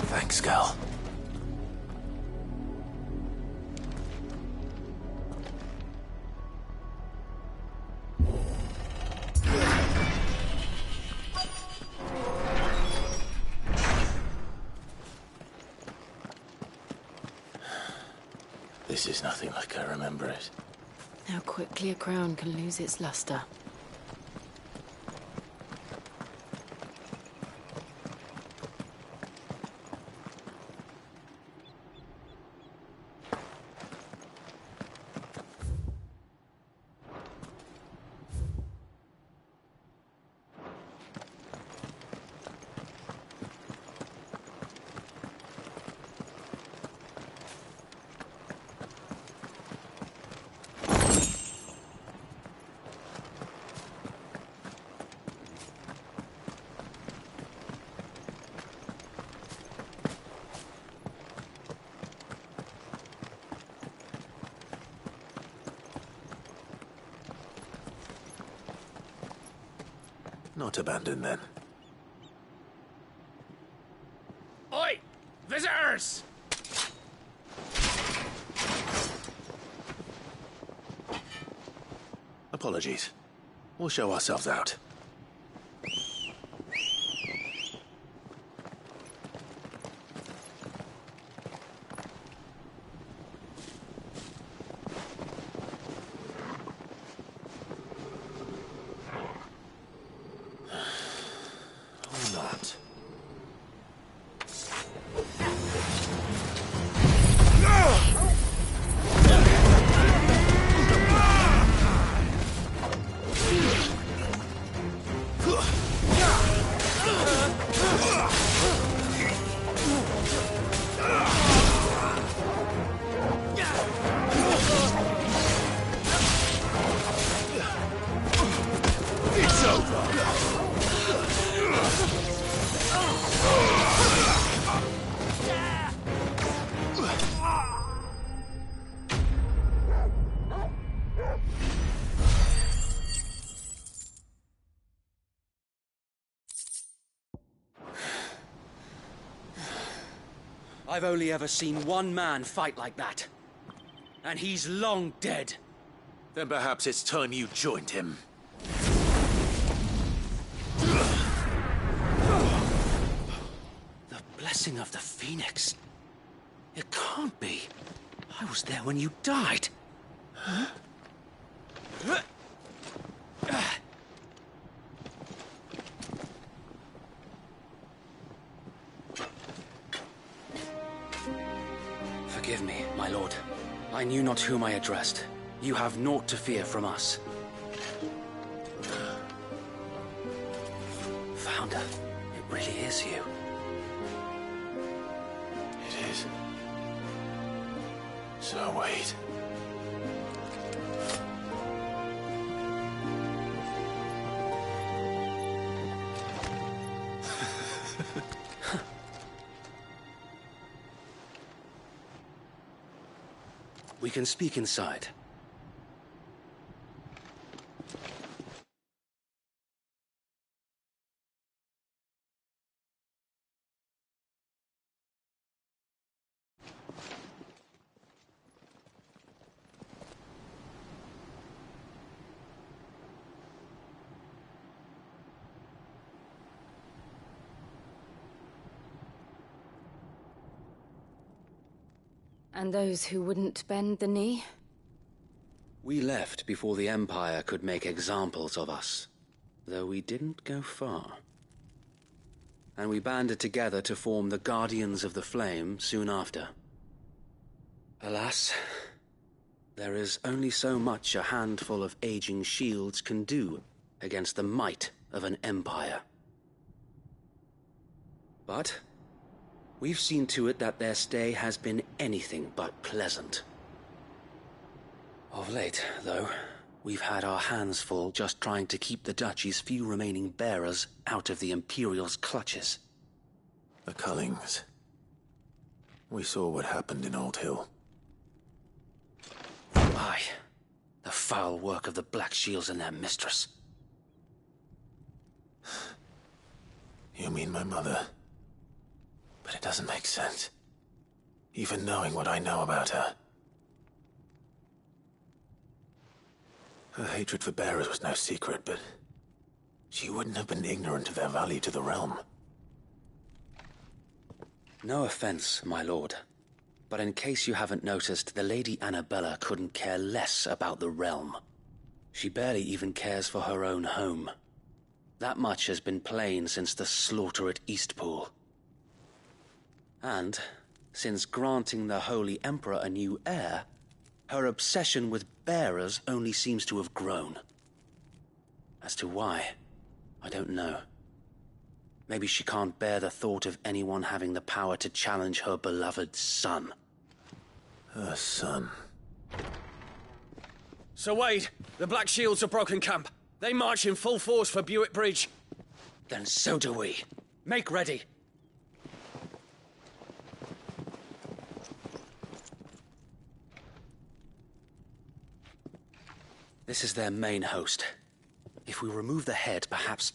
Thanks, Gal. This is nothing like I remember it. How quickly a crown can lose its luster. Not abandoned, then. Oi! Visitors! Apologies. We'll show ourselves out. Or not. It's over. I've only ever seen one man fight like that. And he's long dead. Then perhaps it's time you joined him. The blessing of the Phoenix. It can't be. I was there when you died. Huh? Forgive me, my lord. I knew not whom I addressed. You have naught to fear from us. Founder, it really is you. It is. So wait. We can speak inside. And those who wouldn't bend the knee? We left before the Empire could make examples of us, though we didn't go far. And we banded together to form the Guardians of the Flame soon after. Alas, there is only so much a handful of aging shields can do against the might of an empire. But we've seen to it that their stay has been anything but pleasant. Of late, though, we've had our hands full just trying to keep the Duchy's few remaining bearers out of the Imperial's clutches. The Cullings. We saw what happened in Old Hill. Aye. The foul work of the Black Shields and their mistress. You mean my mother? But it doesn't make sense. Even knowing what I know about her. Her hatred for bearers was no secret, but she wouldn't have been ignorant of their value to the realm. No offense, my lord. But in case you haven't noticed, the Lady Annabella couldn't care less about the realm. She barely even cares for her own home. That much has been plain since the slaughter at Eastpool. And, since granting the Holy Emperor a new heir, her obsession with bearers only seems to have grown. As to why, I don't know. Maybe she can't bear the thought of anyone having the power to challenge her beloved son. Her son. Sir Wade, the Black Shields have broken camp. They march in full force for Buick Bridge. Then so do we. Make ready. This is their main host. If we remove the head, perhaps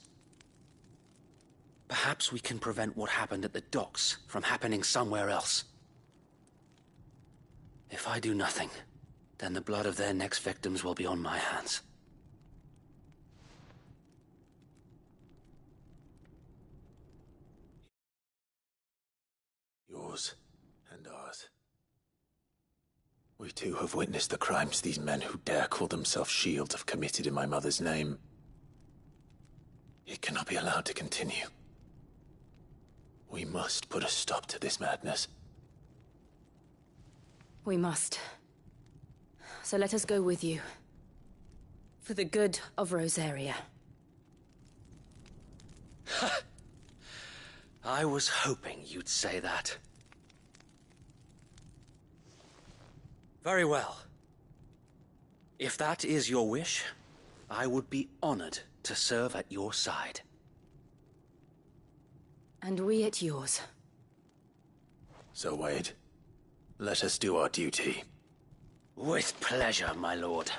we can prevent what happened at the docks from happening somewhere else. If I do nothing, then the blood of their next victims will be on my hands. Yours and ours. We too have witnessed the crimes these men who dare call themselves Shields have committed in my mother's name. It cannot be allowed to continue. We must put a stop to this madness. We must. So let us go with you. For the good of Rosaria. I was hoping you'd say that. Very well. If that is your wish, I would be honored to serve at your side. And we at yours. So, Wade, let us do our duty. With pleasure, my lord.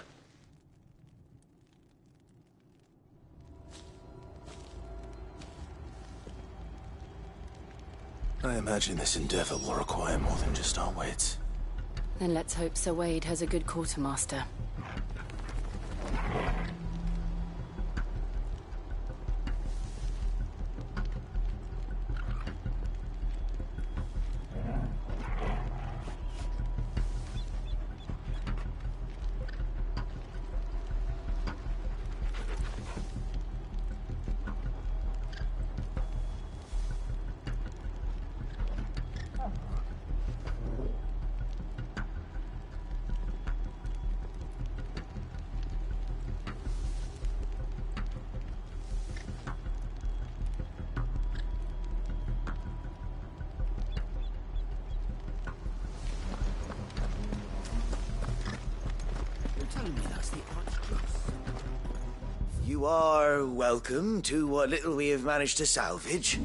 I imagine this endeavor will require more than just our wits. Then let's hope Sir Wade has a good quartermaster. You are welcome to what little we have managed to salvage.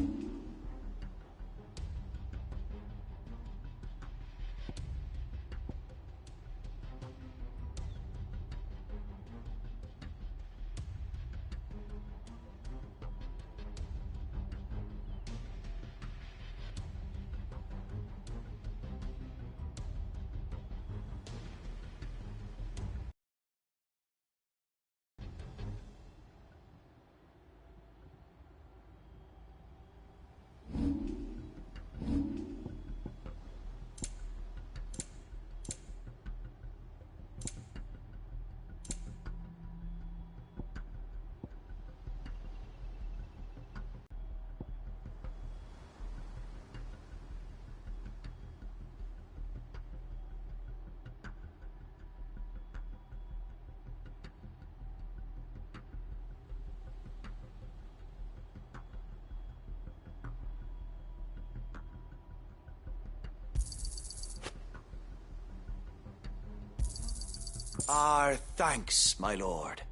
Our thanks, my lord.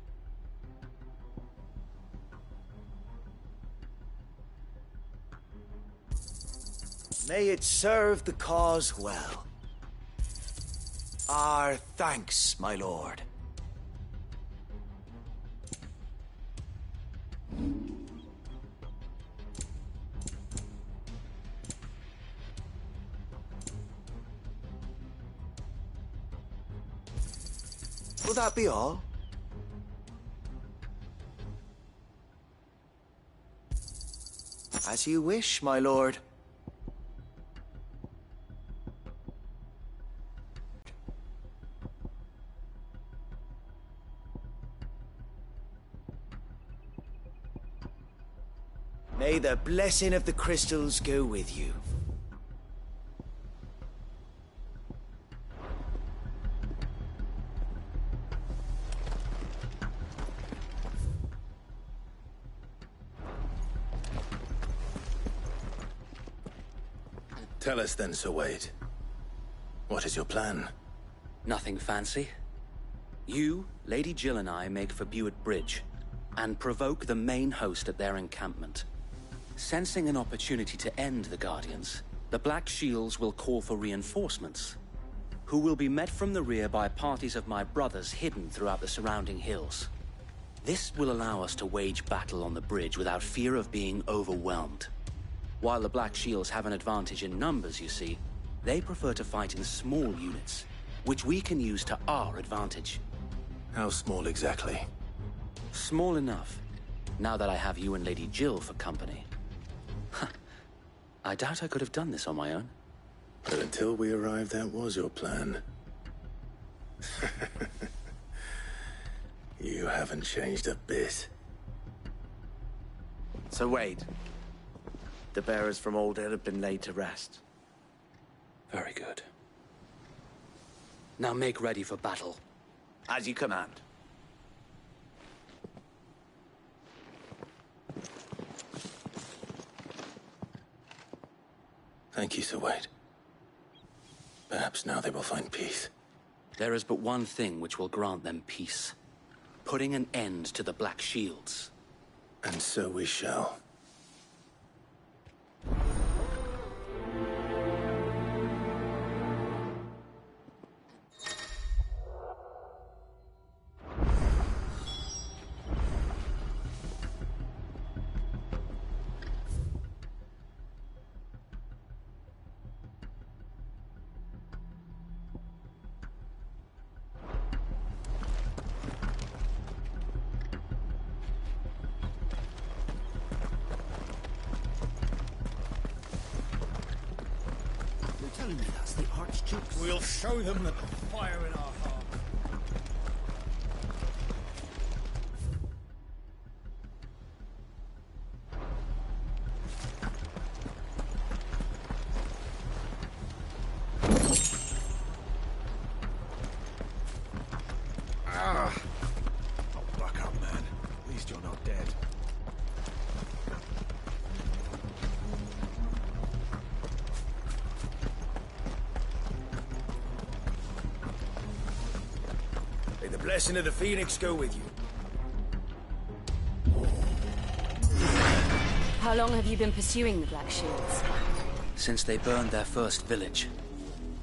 May it serve the cause well. Our thanks, my lord. Will that be all? As you wish, my lord. May the blessing of the crystals go with you. Tell us then, Sir Wade. What is your plan? Nothing fancy. You, Lady Jill and I make for Buett Bridge, and provoke the main host at their encampment. Sensing an opportunity to end the Guardians, the Black Shields will call for reinforcements, who will be met from the rear by parties of my brothers hidden throughout the surrounding hills. This will allow us to wage battle on the bridge without fear of being overwhelmed. While the Black Shields have an advantage in numbers, you see, they prefer to fight in small units, which we can use to our advantage. How small exactly? Small enough, now that I have you and Lady Jill for company. I doubt I could have done this on my own. But until we arrived, that was your plan. You haven't changed a bit. So Wade, the bearers from Old Hill have been laid to rest. Very good. Now make ready for battle. As you command. Thank you, Sir Wade. Perhaps now they will find peace. There is but one thing which will grant them peace. Putting an end to the Black Shields. And so we shall. Telling me that's the Archdukes. We'll show them the fire in our heart. Oh, buck up, man. At least you're not dead. May the blessing of the Phoenix go with you. How long have you been pursuing the Black Shields? Since they burned their first village.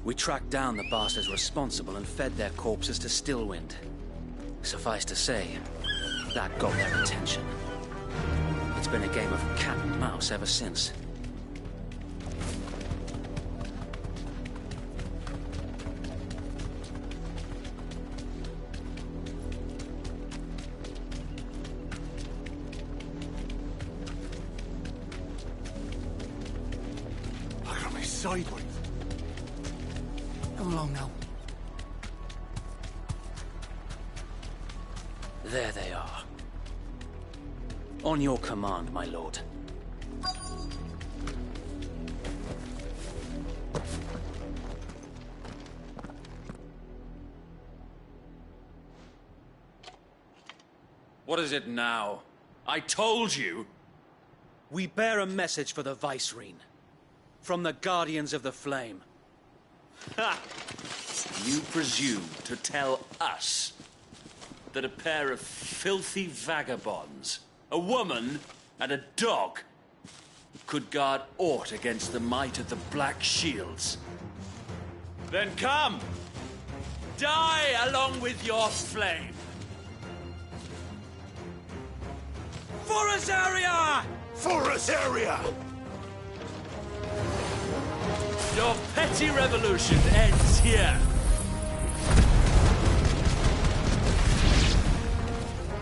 We tracked down the bastards responsible and fed their corpses to Stillwind. Suffice to say, that got their attention. It's been a game of cat and mouse ever since. Look at me sideways. Come along now. There they are. On your command, my lord. What is it now? I told you! We bear a message for the Vicereine. From the Guardians of the Flame. Ha! You presume to tell us that a pair of filthy vagabonds, a woman and a dog, could guard aught against the might of the Black Shields? Then come! Die along with your flame! For Azaria! For Azaria! Your petty revolution ends here.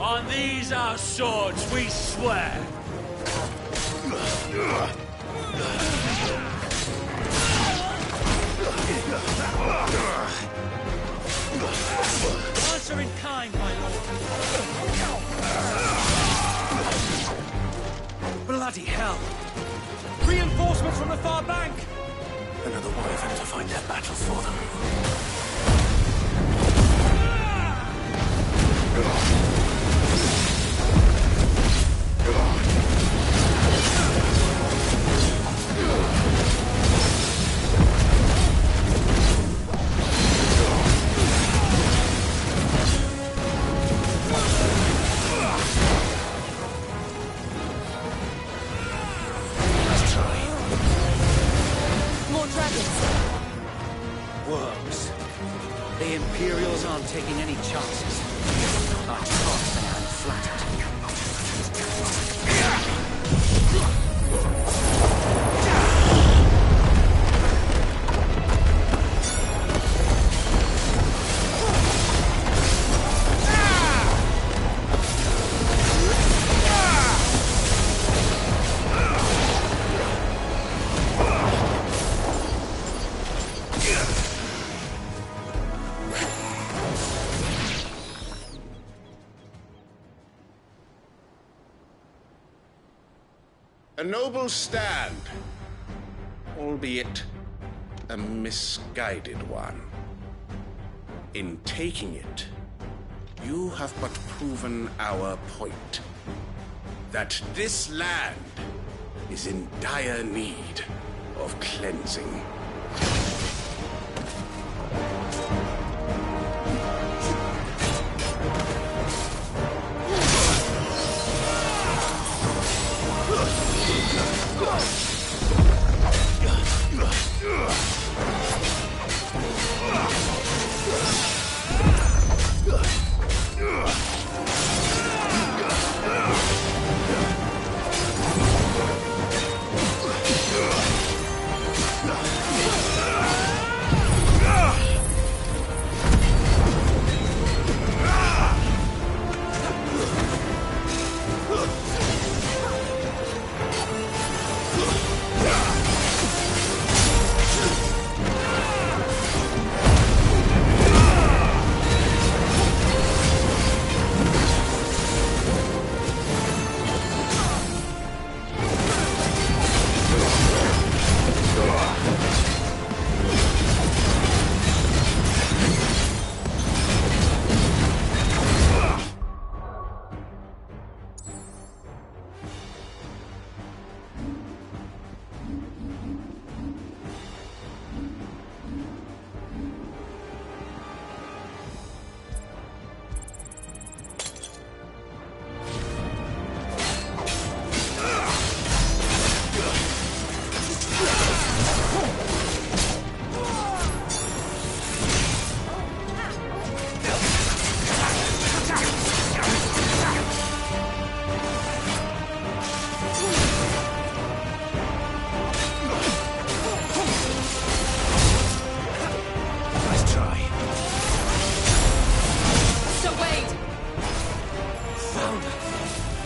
On these our swords we swear. Answer in kind, my lord. Bloody hell! the far bank! Another wyvern to fight their battles for them. Worms. The Imperials aren't taking any chances. I trust they aren't flattered. A noble stand, albeit a misguided one. In taking it, you have but proven our point, that this land is in dire need of cleansing.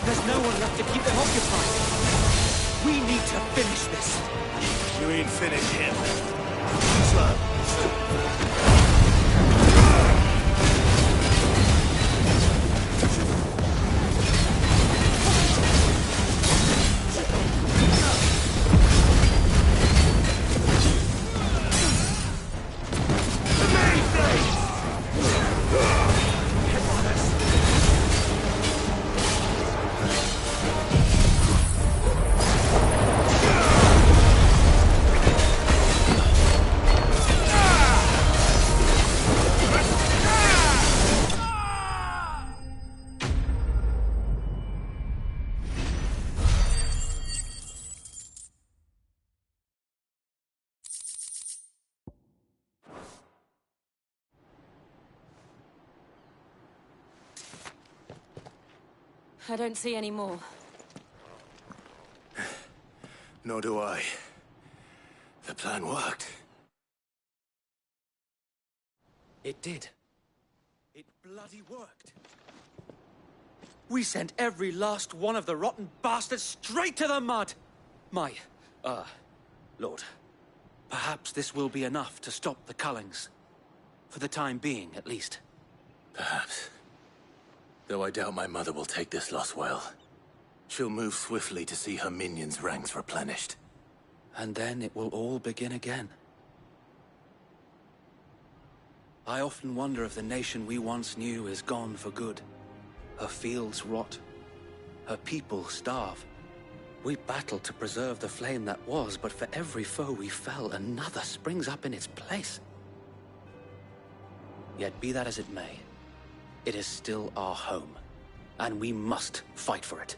There's no one left to keep them occupied. We need to finish this. You ain't finished him. Slow. I don't see any more. Nor do I. The plan worked. It did. It bloody worked. We sent every last one of the rotten bastards straight to the mud! My, Lord, perhaps this will be enough to stop the Cullings. For the time being, at least. Perhaps. Though I doubt my mother will take this loss well. She'll move swiftly to see her minions' ranks replenished. And then it will all begin again. I often wonder if the nation we once knew is gone for good. Her fields rot. Her people starve. We battled to preserve the flame that was, but for every foe we fell, another springs up in its place. Yet be that as it may, it is still our home, and we must fight for it,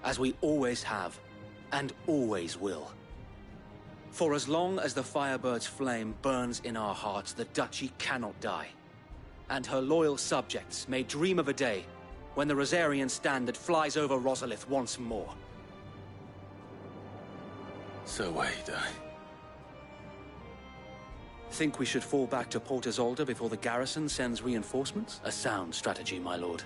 as we always have, and always will. For as long as the Firebird's flame burns in our hearts, the Duchy cannot die, and her loyal subjects may dream of a day when the Rosarian standard flies over Rosalith once more. So wait, Think we should fall back to Port Isolde before the garrison sends reinforcements? A sound strategy, my lord.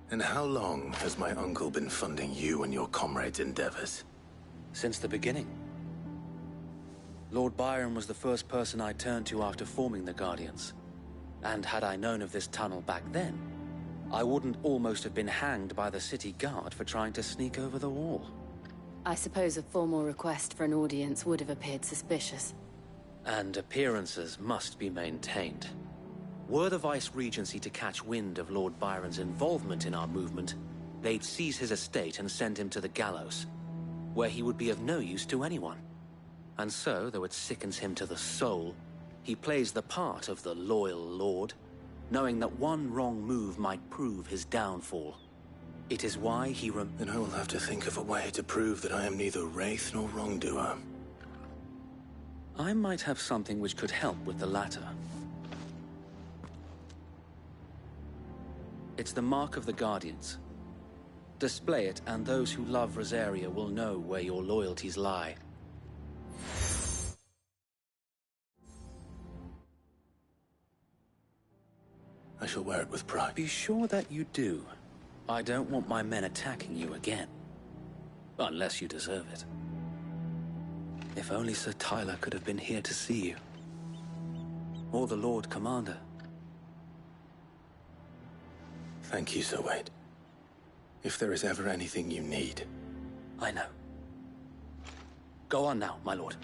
And how long has my uncle been funding you and your comrades' endeavors? Since the beginning. Lord Byron was the first person I turned to after forming the Guardians. And had I known of this tunnel back then, I wouldn't almost have been hanged by the city guard for trying to sneak over the wall. I suppose a formal request for an audience would have appeared suspicious. And appearances must be maintained. Were the Vice-Regency to catch wind of Lord Byron's involvement in our movement, they'd seize his estate and send him to the gallows, where he would be of no use to anyone. And so, though it sickens him to the soul, he plays the part of the loyal lord, knowing that one wrong move might prove his downfall. It is why he Then I will have to think of a way to prove that I am neither wraith nor wrongdoer. I might have something which could help with the latter. It's the mark of the Guardians. Display it, and those who love Rosaria will know where your loyalties lie. I shall wear it with pride. Be sure that you do. I don't want my men attacking you again. Unless you deserve it. If only Sir Tyler could have been here to see you. Or the Lord Commander. Thank you, Sir Wade. If there is ever anything you need. I know. Go on now, my lord.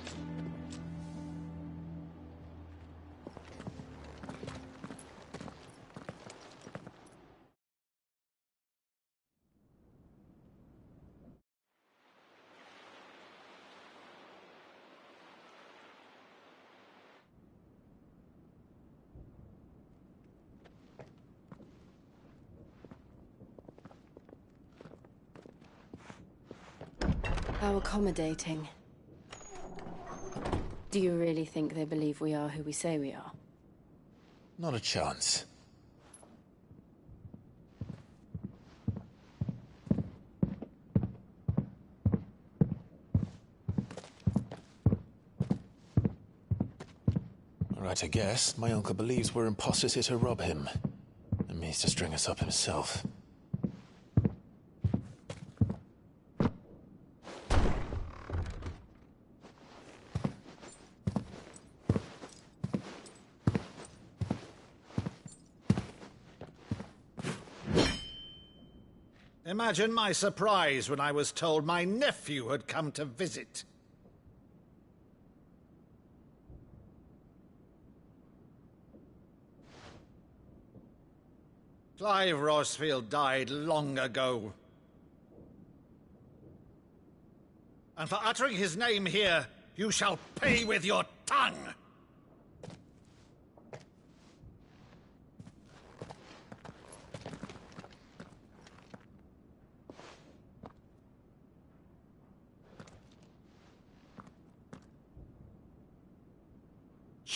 How accommodating. Do you really think they believe we are who we say we are? Not a chance. Right, I guess. My uncle believes we're imposters here to rob him. And means to string us up himself. Imagine my surprise when I was told my nephew had come to visit. Clive Rosfield died long ago. And for uttering his name here, you shall pay with your tongue!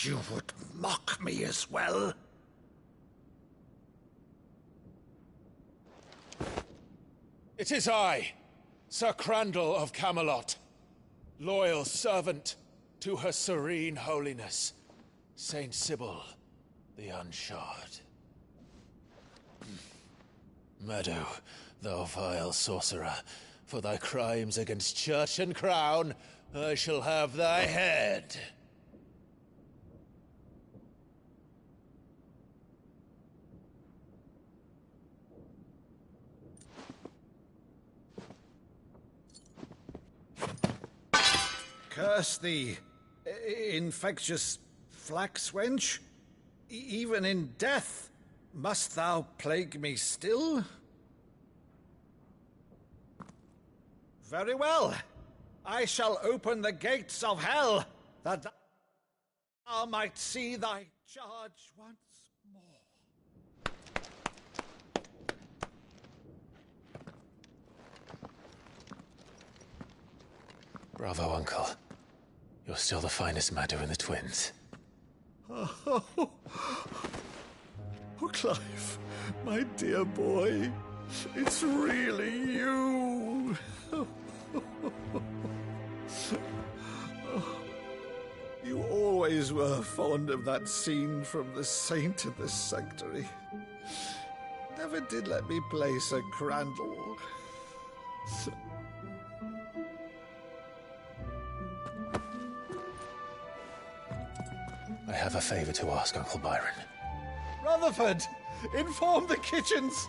You would mock me as well? It is I, Sir Crandall of Camelot, loyal servant to her serene holiness, Saint Sybil the Unshod. Meadow, thou vile sorcerer, for thy crimes against church and crown, I shall have thy head. Curse thee, infectious flax wench. Even in death, must thou plague me still? Very well. I shall open the gates of hell, that thou might see thy charge once more. Bravo, Uncle. You're still the finest Meadow in the twins. Oh, Clive, my dear boy, it's really you. You always were fond of that scene from The Saint in the Sanctuary. Never did let me play Sir Crandall. I have a favor to ask, Uncle Byron. Rutherford, inform the kitchens.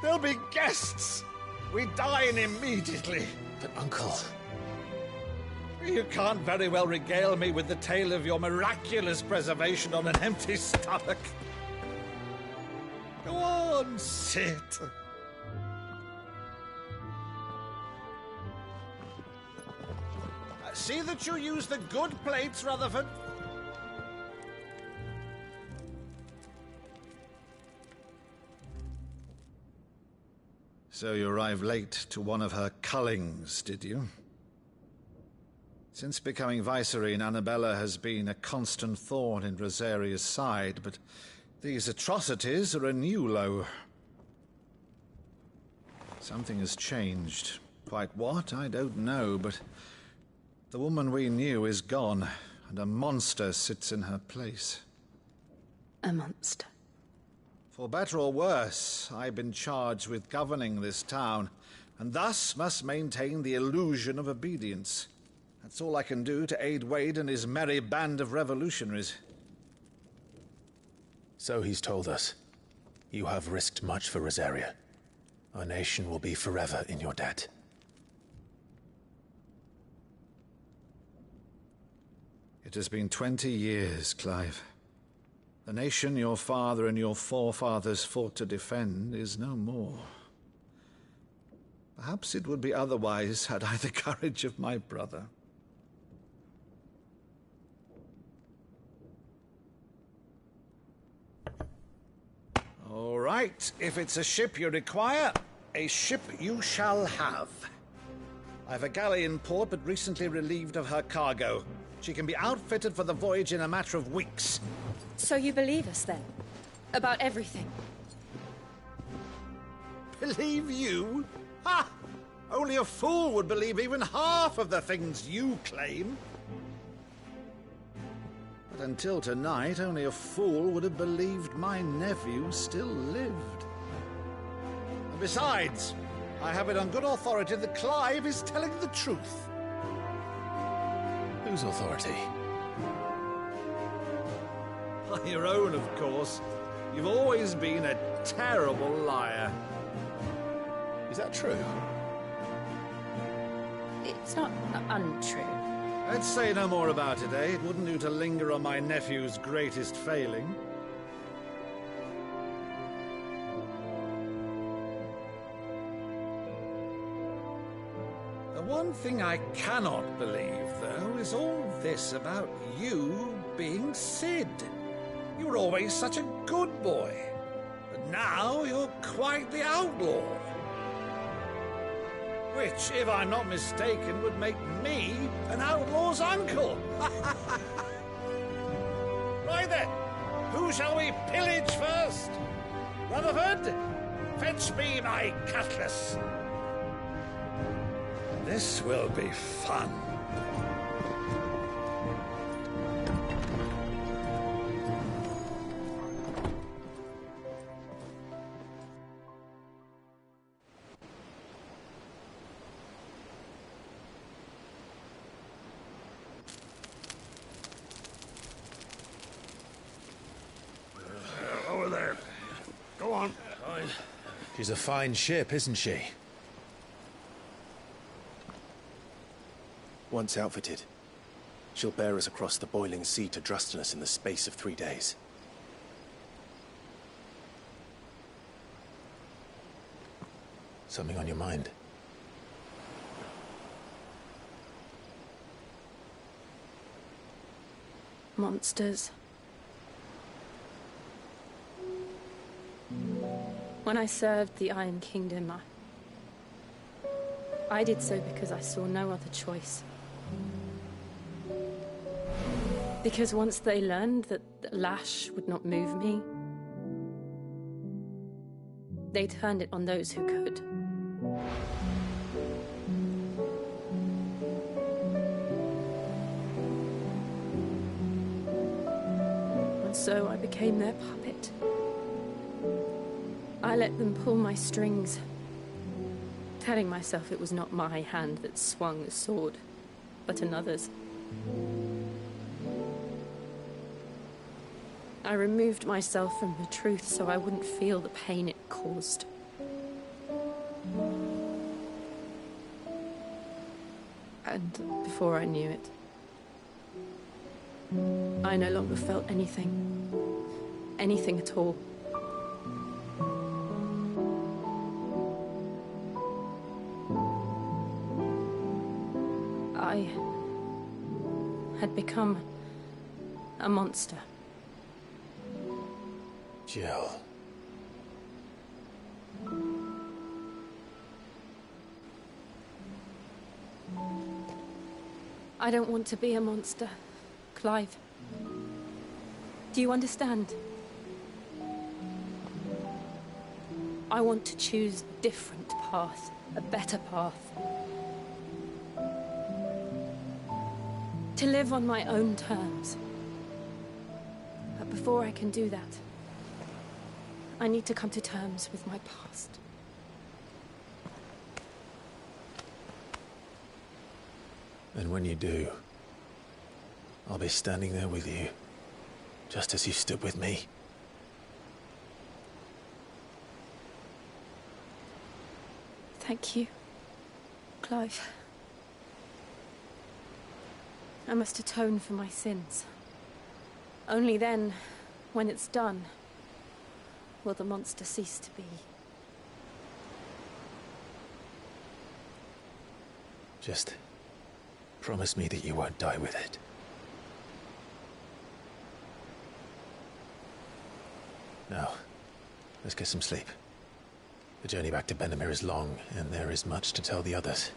There'll be guests. We dine immediately. But, Uncle... You can't very well regale me with the tale of your miraculous preservation on an empty stomach. Go on, sit. See that you use the good plates, Rutherford. So you arrived late to one of her cullings, did you? Since becoming Vicereine, Annabella has been a constant thorn in Rosaria's side, but these atrocities are a new low. Something has changed. Quite what, I don't know, but the woman we knew is gone, and a monster sits in her place. A monster? For better or worse, I've been charged with governing this town, and thus must maintain the illusion of obedience. That's all I can do to aid Wade and his merry band of revolutionaries. So he's told us. You have risked much for Rosaria. Our nation will be forever in your debt. It has been 20 years, Clive. The nation your father and your forefathers fought to defend is no more. Perhaps it would be otherwise had I the courage of my brother. All right, if it's a ship you require, a ship you shall have. I've a galley in port, but recently relieved of her cargo. She can be outfitted for the voyage in a matter of weeks. So you believe us, then? About everything? Believe you? Ha! Only a fool would believe even half of the things you claim. But until tonight, only a fool would have believed my nephew still lived. And besides, I have it on good authority that Clive is telling the truth. Whose authority? Your own, of course. You've always been a terrible liar. Is that true? It's not untrue. Let's say no more about it, eh? It wouldn't do to linger on my nephew's greatest failing. The one thing I cannot believe, though, is all this about you being Sid. You were always such a good boy, but now you're quite the outlaw. Which, if I'm not mistaken, would make me an outlaw's uncle. Right then, who shall we pillage first? Rutherford, fetch me my cutlass. This will be fun. Over there. Go on. She's a fine ship, isn't she? Once outfitted, she'll bear us across the boiling sea to Drustenus in the space of 3 days. Something on your mind? Monsters. When I served the Iron Kingdom, I did so because I saw no other choice. Because once they learned that the lash would not move me, they turned it on those who could. And so I became their puppet. I let them pull my strings, telling myself it was not my hand that swung the sword, but another's. I removed myself from the truth so I wouldn't feel the pain it caused. And before I knew it, I no longer felt anything. Anything at all. I had become a monster. Jill. I don't want to be a monster, Clive. Do you understand? I want to choose a different path, a better path. To live on my own terms. But before I can do that, I need to come to terms with my past. And when you do, I'll be standing there with you, just as you stood with me. Thank you, Clive. I must atone for my sins. Only then, when it's done, will the monster cease to be. Just promise me that you won't die with it. Now, let's get some sleep. The journey back to Benamir is long, and there is much to tell the others.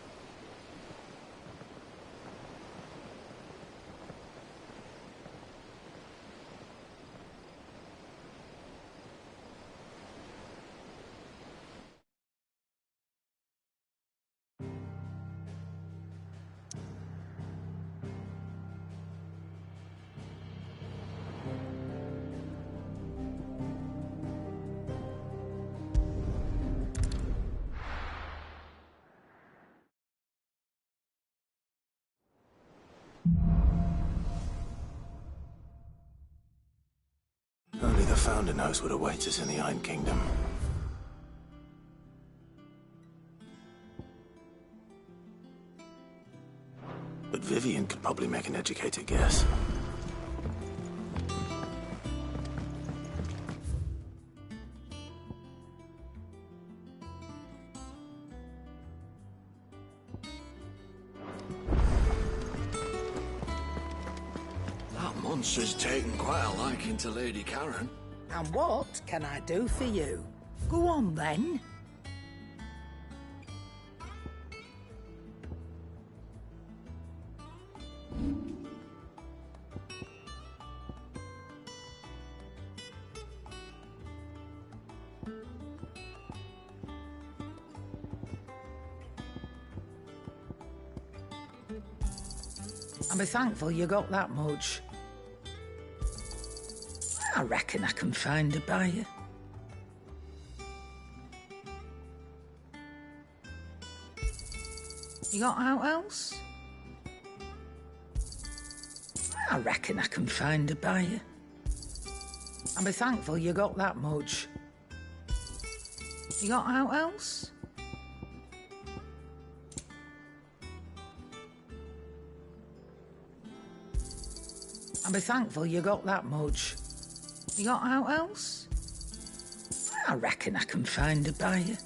Only the Founder knows what awaits us in the Iron Kingdom. But Vivian could probably make an educated guess. That monster's taken quite a liking to Lady Karen. And what can I do for you? Go on, then. I'll be thankful you got that much. I reckon I can find a buyer. You got out else? I reckon I can find a buyer. I'll be thankful you got that much. You got out else? I'll be thankful you got that much. You got out else? I reckon I can find a buyer.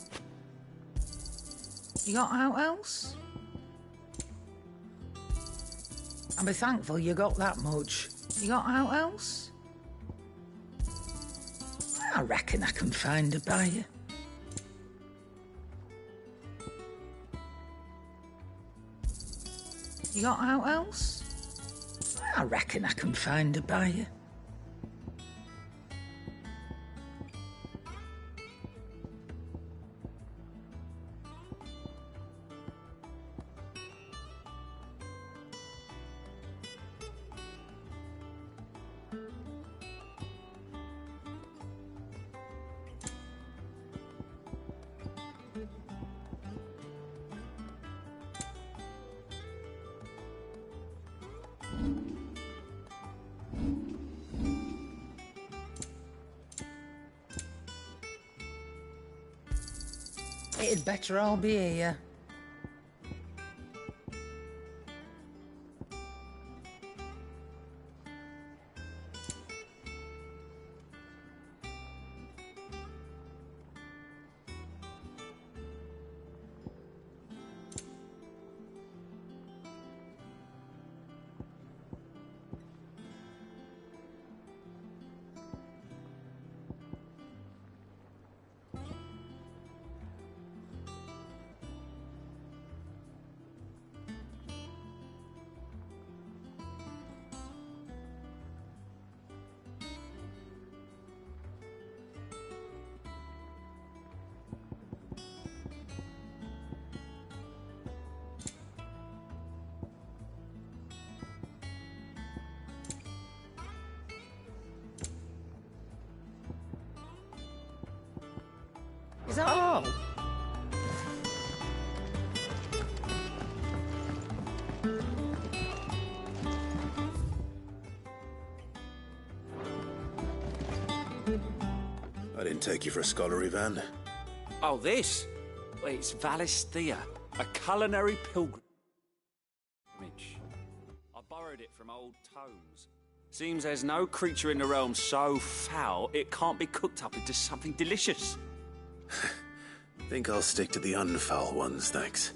You got out else? I'll be thankful you got that much. You got out else? I reckon I can find a buyer. You got out else? I reckon I can find a buyer. It'd better all be here. Is that all? I didn't take you for a scholarly van. Oh, this? Well, it's Valisthea, a culinary pilgrimage. I borrowed it from old tomes. Seems there's no creature in the realm so foul it can't be cooked up into something delicious. Think I'll stick to the unfoul ones, thanks.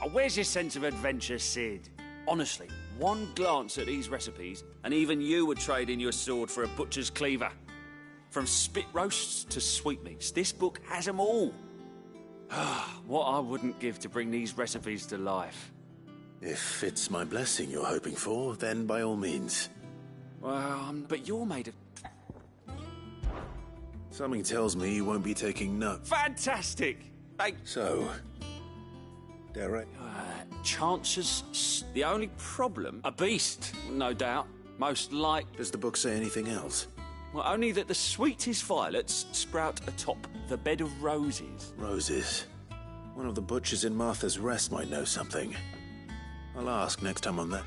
Oh, where's your sense of adventure, Sid? Honestly, one glance at these recipes, and even you would trade in your sword for a butcher's cleaver. From spit roasts to sweetmeats, this book has them all. What I wouldn't give to bring these recipes to life. If it's my blessing you're hoping for, then by all means. Well, but you're made of... Something tells me you won't be taking no... Fantastic! So... Derek? Chances... The only problem... A beast, no doubt. Most like... Does the book say anything else? Well, only that the sweetest violets sprout atop the bed of roses. Roses? One of the butchers in Martha's Rest might know something. I'll ask next time I'm there.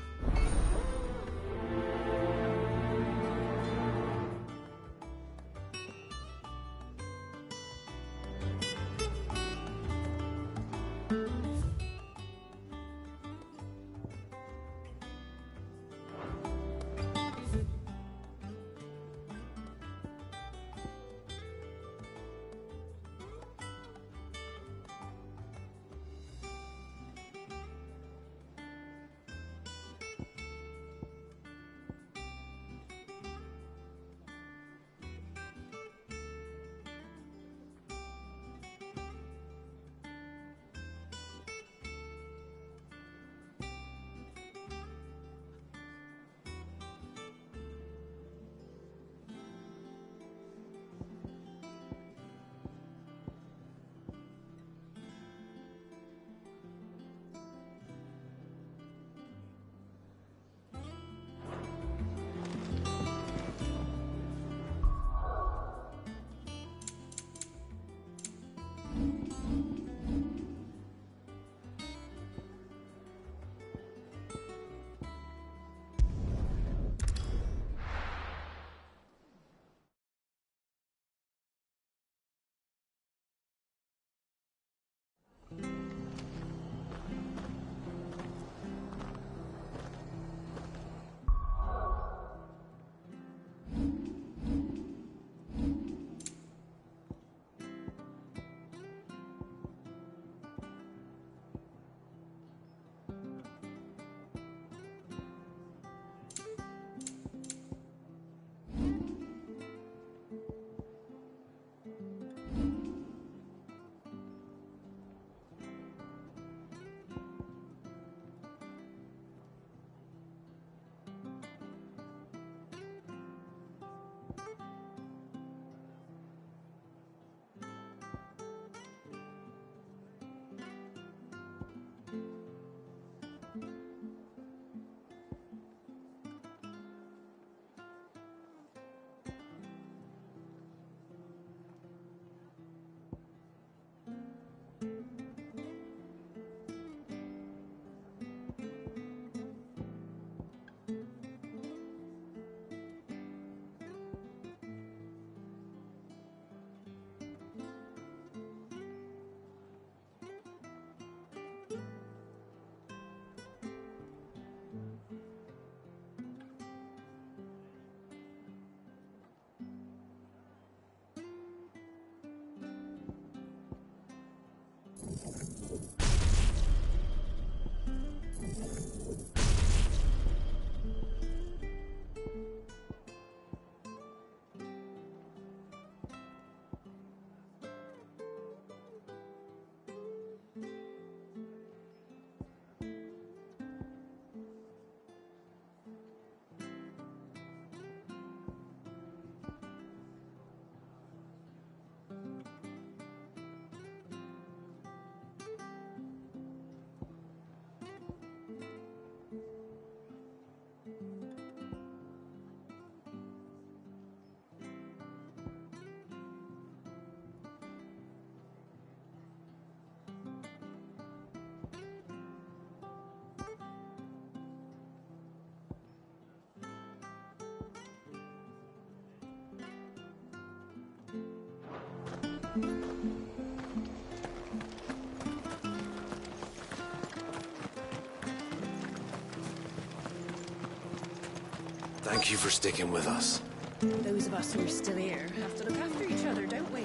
Thank you for sticking with us. Those of us who are still here have to look after each other, don't we?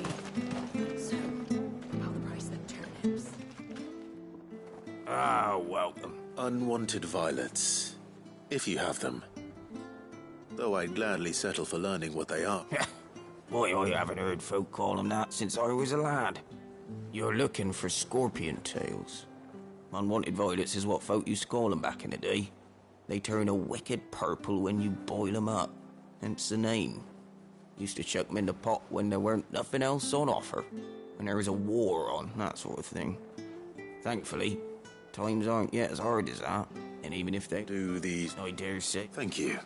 So, how the price of turnips? Ah, welcome. Unwanted violets, if you have them. Though I'd gladly settle for learning what they are. Boy, I haven't heard folk call them that since I was a lad. You're looking for scorpion tails. Unwanted violets is what folk used to call them back in the day. They turn a wicked purple when you boil them up. Hence the name. Used to chuck them in the pot when there weren't nothing else on offer. When there was a war on, that sort of thing. Thankfully, times aren't yet as hard as that. And even if they do these... I dare say... Thank you.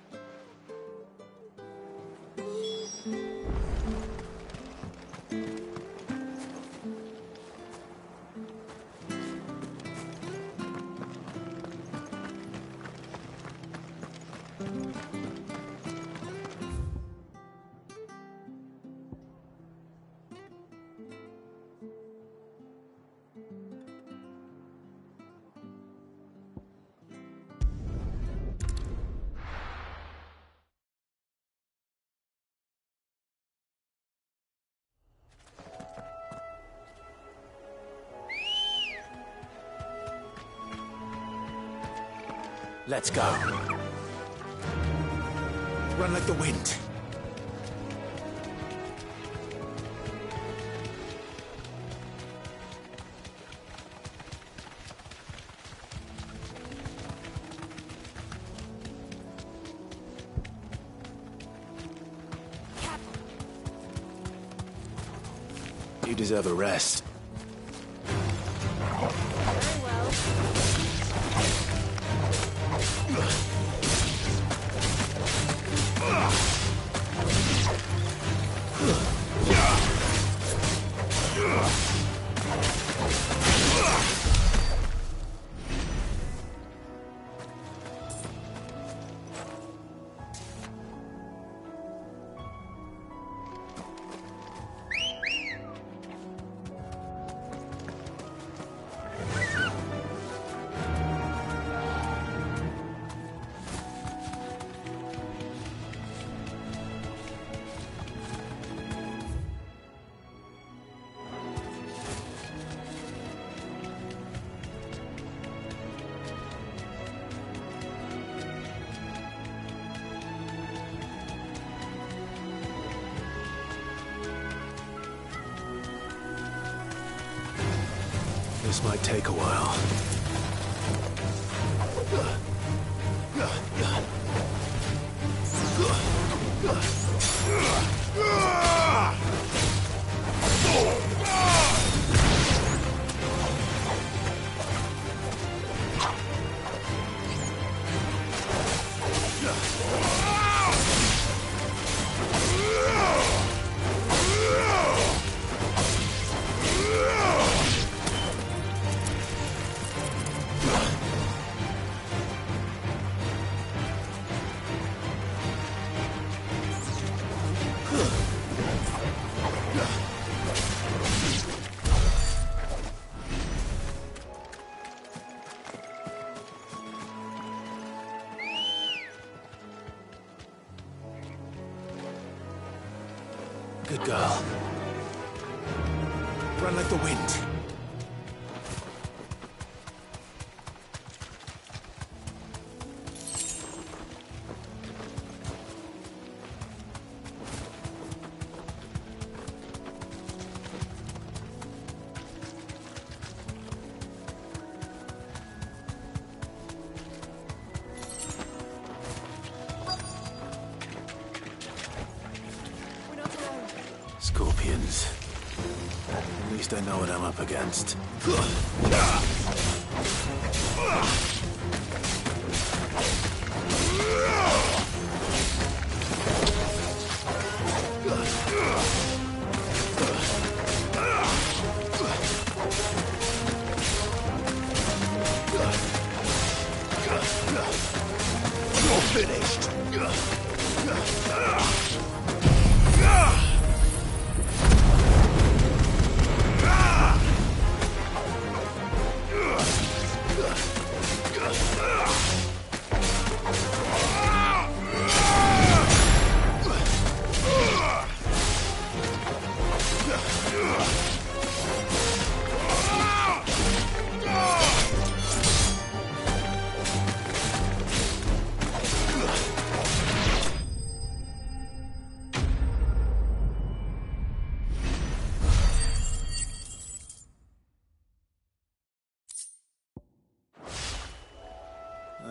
Let's go. Run like the wind. You deserve a rest. This might take a while. Good girl. Run like the wind. Scorpions. At least I know what I'm up against. You're finished.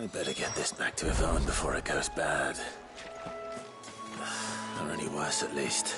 I better get this back to Yvonne before it goes bad. Or any worse, at least.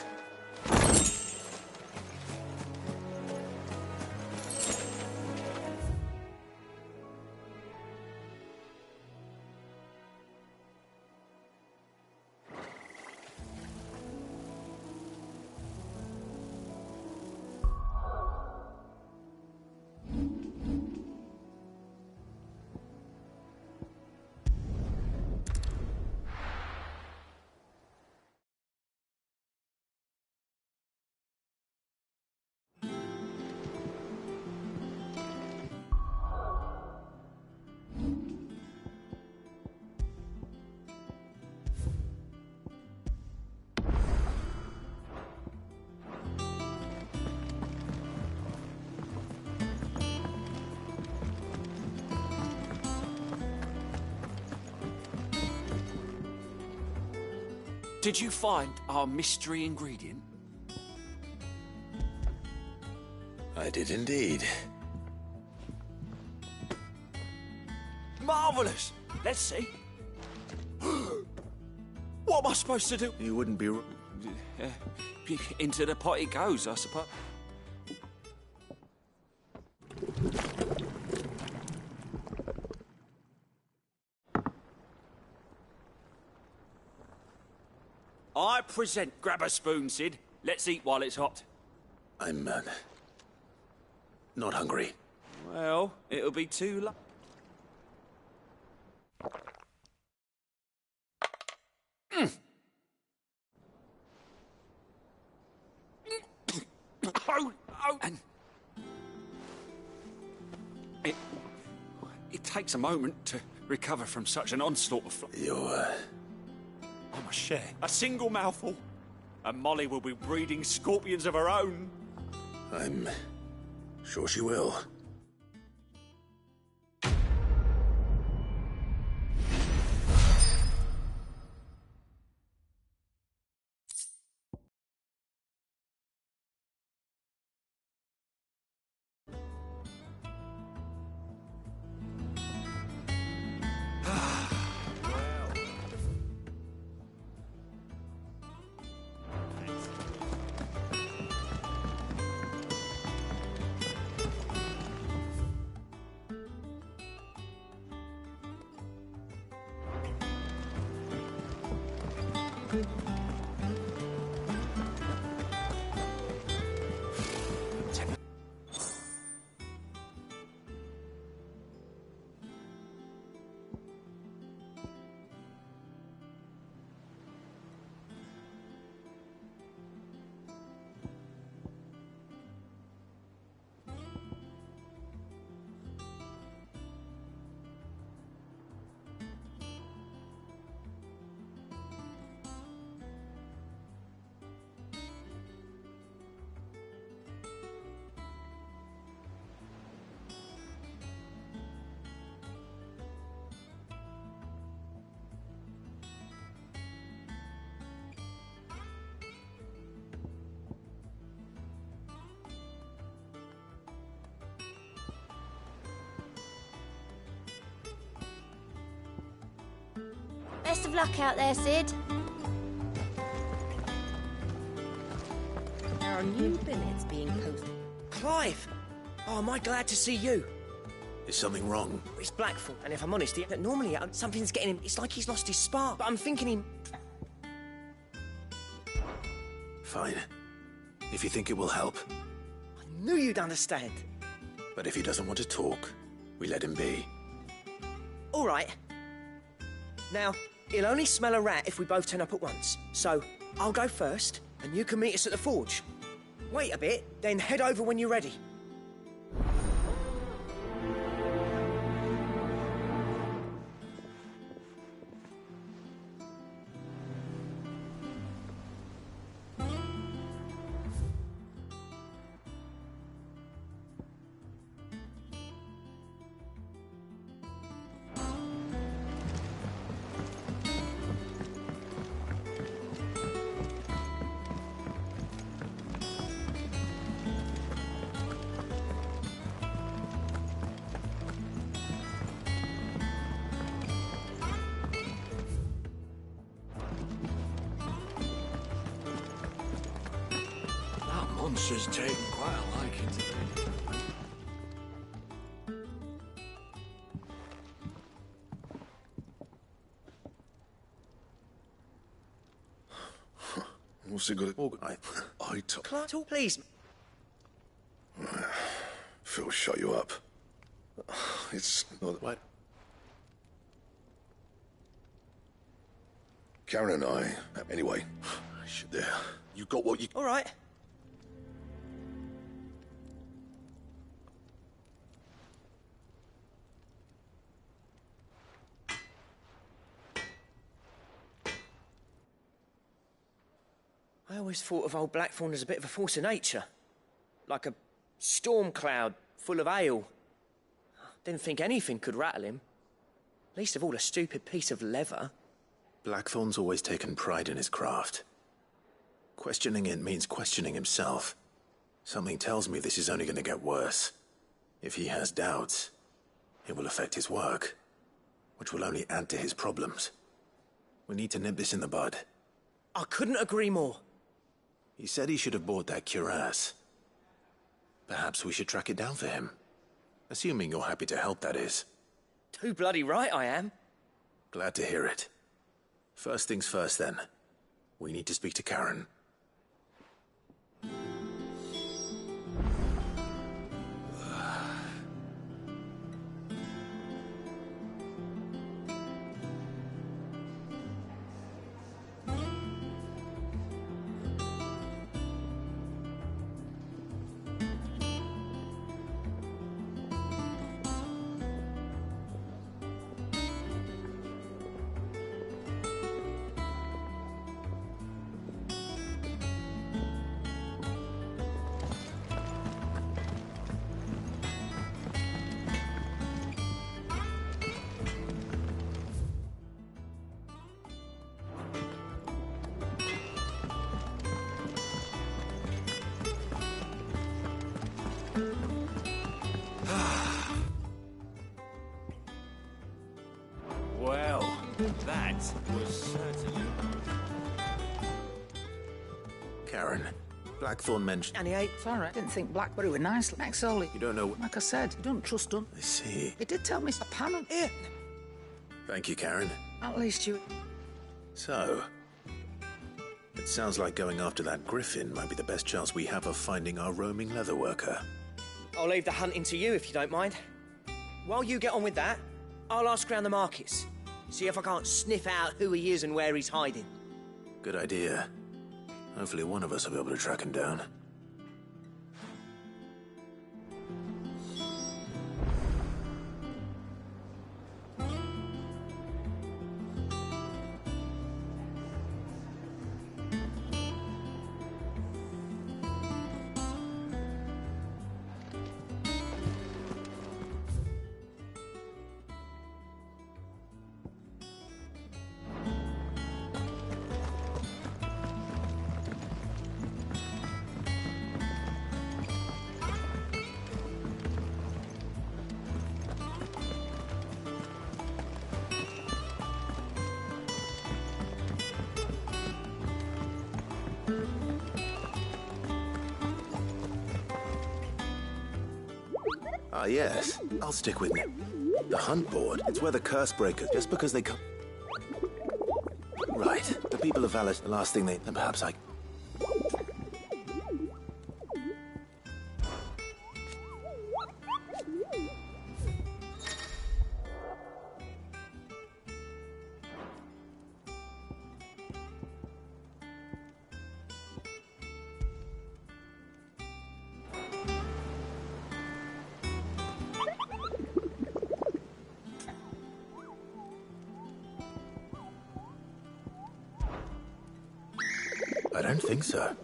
Did you find our mystery ingredient? I did indeed. Marvellous! Let's see. What am I supposed to do? You wouldn't be... Into the pot it goes, I suppose. I present. Grab a spoon, Sid. Let's eat while it's hot. I'm, not hungry. Well, it'll be too late. And it takes a moment to recover from such an onslaught of You're, I must share. A single mouthful, and Molly will be breeding scorpions of her own. I'm sure she will. Best of luck out there, Sid. There are new billets being posted. Clive! Oh, am I glad to see you? Is something wrong? It's Blackfall, and if I'm honest, normally something's getting him. It's like he's lost his spark, but I'm thinking him. Fine. If you think it will help. I knew you'd understand. But if he doesn't want to talk, we let him be. All right. Now, he'll only smell a rat if we both turn up at once. So, I'll go first, and you can meet us at the forge. Wait a bit, then head over when you're ready. Hunts has taken quite a liking to me. What's it got to organise? Clark, talk, please. Phil, shut you up. It's not... What? Karen and I... Anyway, there. You got what you... All right. I always thought of old Blackthorn as a bit of a force of nature. Like a storm cloud full of ale. Didn't think anything could rattle him. Least of all a stupid piece of leather. Blackthorn's always taken pride in his craft. Questioning it means questioning himself. Something tells me this is only going to get worse. If he has doubts, it will affect his work, which will only add to his problems. We need to nip this in the bud. I couldn't agree more. He said he should have bought that cuirass. Perhaps we should track it down for him. Assuming you're happy to help, that is. Too bloody right I am. Glad to hear it. First things first, then. We need to speak to Karen. Well, that was certainly... Karen, Blackthorn mentioned... And he ain't... Sorry, I didn't think Blackberry were nice. Next Ollie. You don't know... Like I said, you don't trust them. I see. He did tell me a panel. Here. Thank you, Karen. At least you... So... It sounds like going after that griffin might be the best chance we have of finding our roaming leatherworker. I'll leave the hunting to you if you don't mind. While you get on with that, I'll ask around the markets. See if I can't sniff out who he is and where he's hiding. Good idea. Hopefully one of us will be able to track him down. Ah, yes. I'll stick with it. The hunt board. It's where the curse breakers, just because they come... Right. The people of Valis, the last thing they... Then perhaps I... I don't think so.